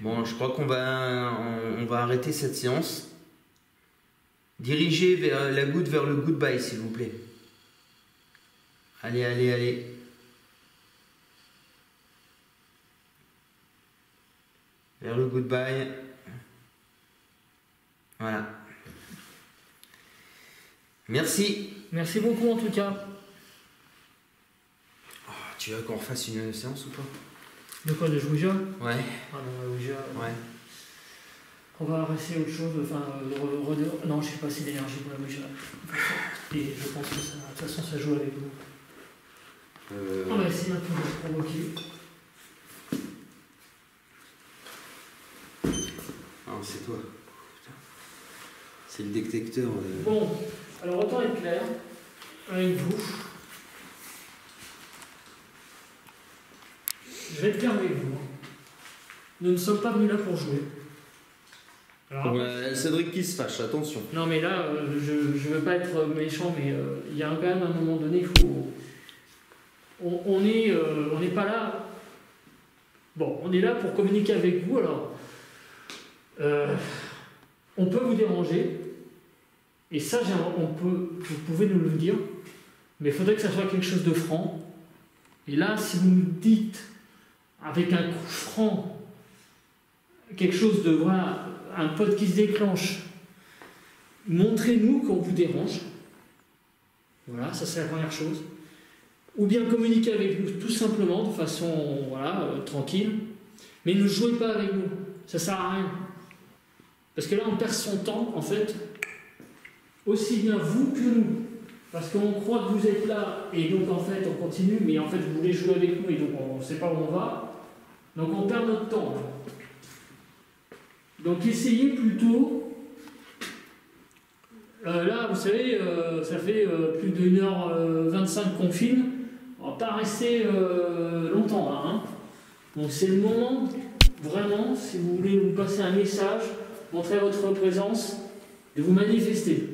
Bon, je crois qu'on va arrêter cette séance. Dirigez la goutte vers le goodbye, s'il vous plaît. Allez, allez, allez. Vers le goodbye. Voilà. Merci. Merci beaucoup en tout cas. Oh, tu veux qu'on refasse une séance ou pas? De quoi? De Ouija? Ouais. Ah non, Ouija. Ouais. On va rester autre chose. Enfin, non, je sais pas si l'énergie pour la Ouija. Et je pense que ça, de toute façon, ça joue avec vous. On va essayer un peu de se provoquer. Ah, c'est toi. C'est le détecteur. Bon, alors autant être clair avec vous. Je vais être clair avec vous. Nous ne sommes pas venus là pour jouer. Alors, ouais, Cédric qui se fâche, attention. Non mais là, je ne veux pas être méchant, mais il y a quand même un moment donné, il faut... On n'est pas là... Bon, on est là pour communiquer avec vous, alors... on peut vous déranger, et ça, vous pouvez nous le dire, Mais il faudrait que ça soit quelque chose de franc. Et là, si vous nous dites, avec un coup franc, quelque chose de, voilà, un pote qui se déclenche, montrez-nous qu'on vous dérange. Voilà, ça c'est la première chose. Ou bien communiquer avec nous tout simplement, de façon voilà, tranquille. Mais ne jouez pas avec nous, ça sert à rien. Parce que là, on perd son temps, en fait, aussi bien vous que nous. Parce qu'on croit que vous êtes là, et donc en fait, on continue, mais en fait, vous voulez jouer avec nous, et donc on ne sait pas où on va. Donc on perd notre temps. Donc essayez plutôt... là, vous savez, ça fait plus d'1h25 qu'on filme. On ne va pas rester longtemps, là. Hein. Donc c'est le moment, vraiment, si vous voulez nous passer un message, montrer votre présence, de vous manifester.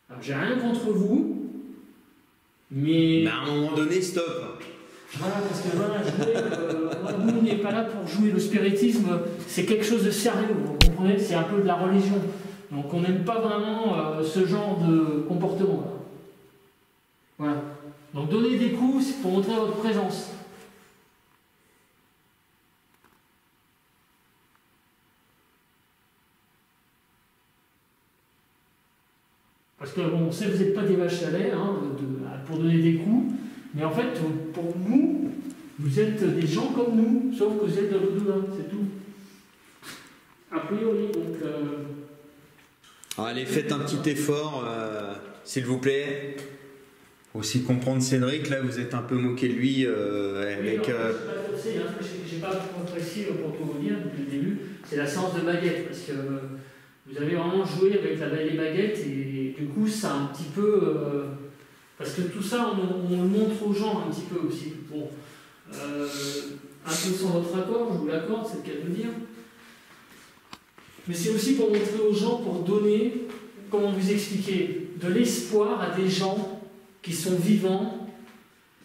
Alors, j'ai rien contre vous, mais à un moment donné, stop. Voilà, parce que voilà, nous, on n'est pas là pour jouer le spiritisme, c'est quelque chose de sérieux, vous comprenez, c'est un peu de la religion. Donc on n'aime pas vraiment ce genre de comportement. Là. Voilà. Donc donner des coups, c'est pour montrer votre présence. Parce que bon, on sait que vous n'êtes pas des vaches à lait hein, pour donner des coups, mais en fait, pour nous, vous êtes des gens comme nous, sauf que vous êtes de l'au-delà, c'est tout. A priori, donc... Allez, faites un petit effort, s'il vous plaît. Aussi comprendre Cédric, là, vous êtes un peu moqué de lui avec... Oui, j'ai pas précis pour tout vous dire depuis le début, c'est la séance de baguette, parce que vous avez vraiment joué avec les baguettes et du coup ça un petit peu parce que tout ça on le montre aux gens un petit peu aussi. Bon, un peu sans votre accord, je vous l'accorde, c'est le cas de le dire. Mais c'est aussi pour montrer aux gens, pour donner, comment vous expliquer, de l'espoir à des gens qui sont vivants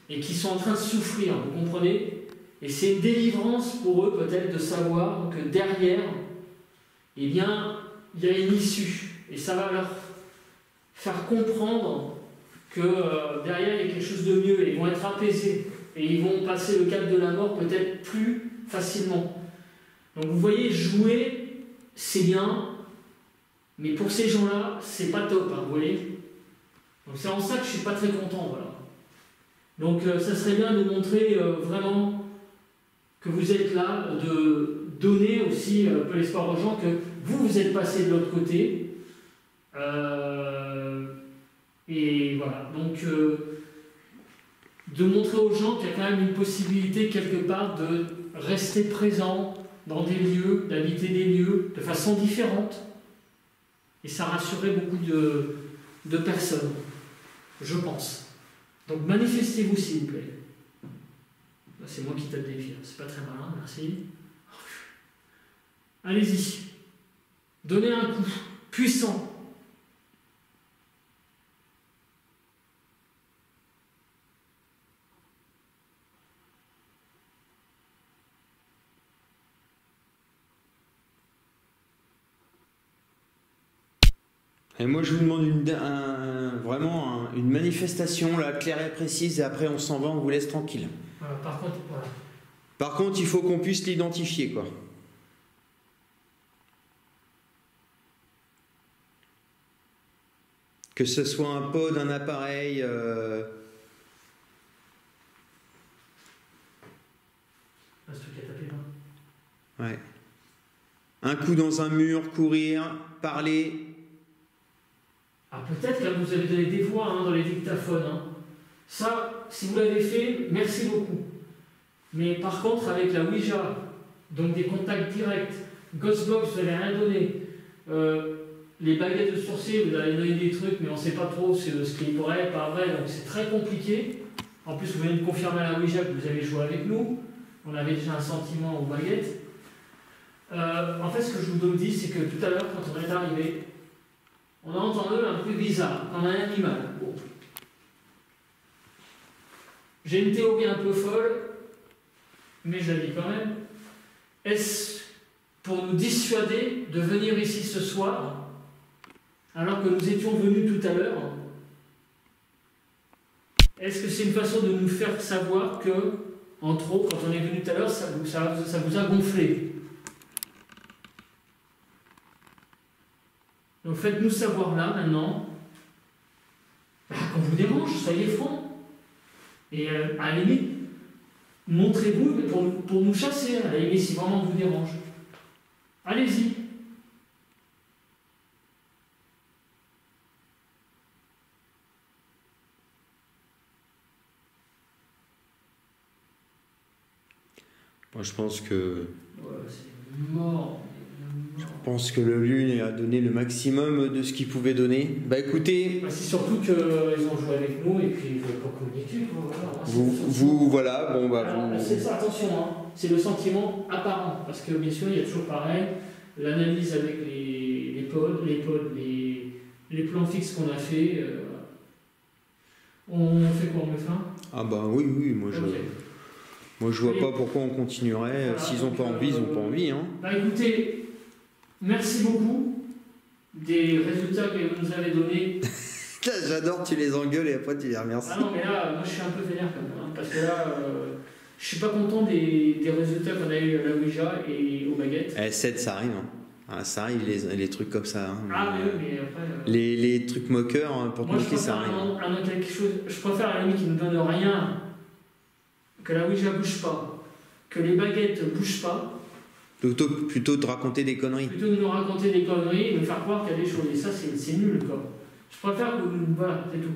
et qui sont en train de souffrir, vous comprenez? Et c'est une délivrance pour eux peut-être de savoir que derrière, eh bien, il y a une issue. Et ça va leur faire comprendre que derrière, il y a quelque chose de mieux. Et ils vont être apaisés. Et ils vont passer le cap de la mort peut-être plus facilement. Donc vous voyez, jouer, c'est bien. Mais pour ces gens-là, c'est pas top, hein, vous voyez. Donc c'est en ça que je suis pas très content, voilà. Donc ça serait bien de montrer vraiment que vous êtes là, de donner aussi un peu l'espoir aux gens que vous êtes passé de l'autre côté. Et voilà, donc de montrer aux gens qu'il y a quand même une possibilité quelque part de rester présent dans des lieux, d'habiter des lieux de façon différente. Et ça rassurerait beaucoup de personnes, je pense. Donc manifestez-vous s'il vous plaît. Là, c'est moi qui tape des pieds, c'est pas très malin, merci. Allez-y. Donnez un coup puissant. Et moi, je vous demande vraiment une manifestation là, claire et précise, et après on s'en va, on vous laisse tranquille. Voilà, voilà. Par contre, il faut qu'on puisse l'identifier, quoi. Que ce soit un pod, un appareil... Ouais. Un coup dans un mur, courir, parler... Ah, peut-être que vous avez donné des voix hein, dans les dictaphones. Hein. Ça, si vous l'avez fait, merci beaucoup. Mais par contre, avec la Ouija, donc des contacts directs, Ghostbox, vous n'avez rien donné. Les baguettes de sorcier, vous avez donné des trucs, mais on ne sait pas trop ce qui est vrai, pas vrai, donc c'est très compliqué. En plus, vous venez de confirmer à la Ouija que vous avez joué avec nous. On avait déjà un sentiment aux baguettes. En fait, ce que je vous dis, c'est que tout à l'heure, quand on est arrivé, on a entendu un bruit bizarre, comme un animal. Bon. J'ai une théorie un peu folle, mais je la dis quand même. Est-ce pour nous dissuader de venir ici ce soir, alors que nous étions venus tout à l'heure? est-ce que c'est une façon de nous faire savoir que, entre autres, quand on est venu tout à l'heure, ça vous a gonflé? Donc faites-nous savoir là, maintenant, qu'on vous dérange, soyez francs. Et à la limite, montrez-vous pour nous chasser, à la limite, si vraiment on vous dérange. Allez-y. Moi, je pense que... c'est mort. Je pense que le lieu a donné le maximum de ce qu'il pouvait donner. Bah écoutez... C'est surtout qu'ils ont joué avec nous et puis ils ne veulent pas communiquer. Voilà, bon bah... Alors, c'est ça, attention, hein, c'est le sentiment apparent. Parce que bien sûr, il y a toujours pareil, l'analyse avec les plans fixes qu'on a fait. On fait quoi, on met fin? Ah bah oui, moi je... Okay. Moi, je vois pas pourquoi on continuerait. Voilà, s'ils n'ont pas envie, ils n'ont pas envie. Hein. Bah écoutez, merci beaucoup des résultats que vous nous avez donnés. J'adore, tu les engueules et après tu les remercies. Ah non, mais là, moi je suis un peu vénère quand même. Hein, parce que là, je suis pas content des résultats qu'on a eu à la Ouija et aux baguettes. 7, ça arrive. Hein. Ah, ça arrive, les trucs comme ça. Hein. Ah, mais après. Les trucs moqueurs, hein, pour te moquer, ça arrive. Quelque chose, je préfère à la limite qui ne donne rien. Que la Ouija bouge pas, que les baguettes bougent pas. Plutôt de raconter des conneries. Plutôt de nous raconter des conneries et de nous faire croire qu'il y a des choses. Et ça, c'est nul, quoi. Je préfère que... Voilà, c'est tout.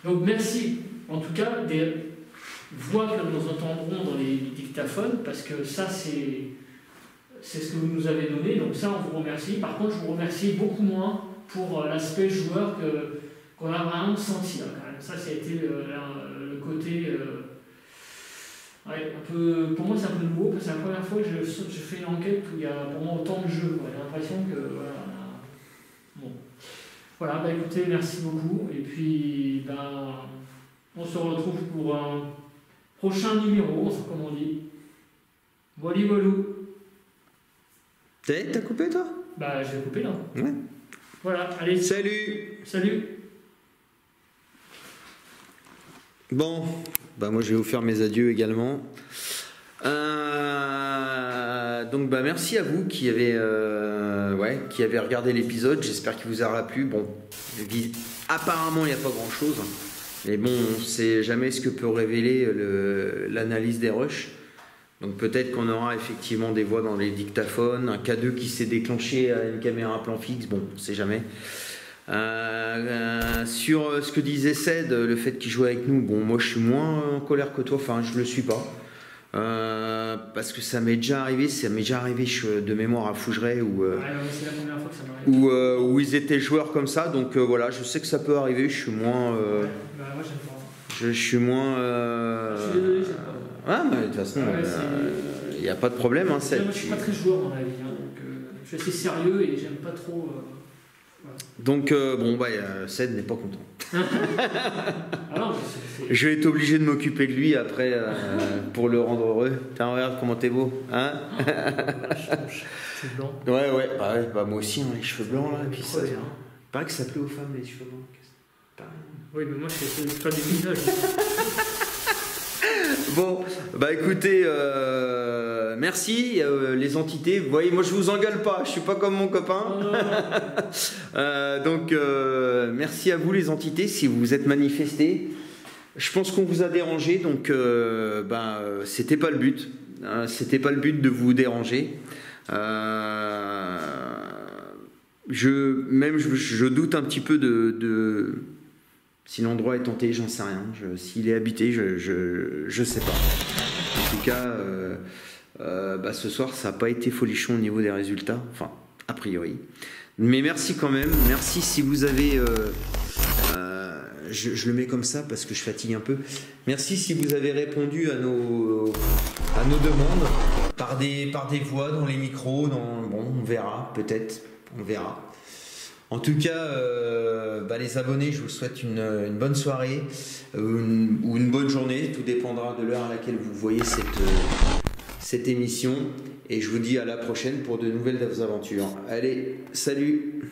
Donc, merci, en tout cas, des voix que nous entendrons dans les dictaphones, parce que ça, c'est ce que vous nous avez donné. Donc ça, on vous remercie. Par contre, je vous remercie beaucoup moins pour l'aspect joueur qu'on a vraiment senti, là, quand même. Ça, ça a été le côté... Ouais, un peu, pour moi c'est un peu nouveau parce que c'est la première fois que je fais une enquête où il y a pour moi autant de jeux. J'ai l'impression que voilà. Bon. Voilà, bah écoutez, merci beaucoup. Et puis on se retrouve pour un prochain numéro, comme on dit. Voilà, voilou. T'as coupé toi? Bah je vais couper là. Ouais. Voilà, allez. Salut. Salut. Bon, bah moi je vais vous faire mes adieux également. Donc bah merci à vous qui avez regardé l'épisode. J'espère qu'il vous aura plu. Bon, apparemment il n'y a pas grand chose, mais bon, on ne sait jamais ce que peut révéler l'analyse des rushs. Donc peut-être qu'on aura effectivement des voix dans les dictaphones, un K2 qui s'est déclenché à une caméra à plan fixe. Bon, on ne sait jamais. Sur ce que disait Ced, le fait qu'il jouait avec nous, bon, moi je suis moins en colère que toi, enfin je le suis pas, parce que ça m'est déjà arrivé de mémoire à Fougeray où ils étaient joueurs comme ça, donc voilà, je sais que ça peut arriver, je suis moins je suis moins je suis désolé, ah mais de toute façon il n'y a pas de problème, hein, moi je suis pas très joueur dans la vie, hein, donc je suis assez sérieux et j'aime pas trop donc Ced n'est pas content. Alors, je vais être obligé de m'occuper de lui après pour le rendre heureux. Tiens, regarde comment t'es beau, hein? C'est blanc. Ouais, bah moi aussi, hein, les cheveux blancs là. Et puis ça, paraît que ça plaît aux femmes les cheveux blancs. Oui, mais moi je fais pas du visage. Bon, bah écoutez, merci les entités. Vous voyez, moi je vous engueule pas, je suis pas comme mon copain. Donc merci à vous les entités si vous vous êtes manifestés. Je pense qu'on vous a dérangé, donc c'était pas le but. C'était pas le but de vous déranger. Je doute un petit peu de si l'endroit est tenté, j'en sais rien. S'il est habité, je sais pas. En tout cas, ce soir, ça n'a pas été folichon au niveau des résultats. Enfin, a priori. Mais merci quand même. Merci si vous avez... je le mets comme ça parce que je fatigue un peu. Merci si vous avez répondu à nos demandes par des voix dans les micros. Bon, on verra, peut-être. On verra. En tout cas, les abonnés, je vous souhaite une bonne soirée ou une bonne journée. Tout dépendra de l'heure à laquelle vous voyez cette émission. Et je vous dis à la prochaine pour de nouvelles aventures. Allez, salut!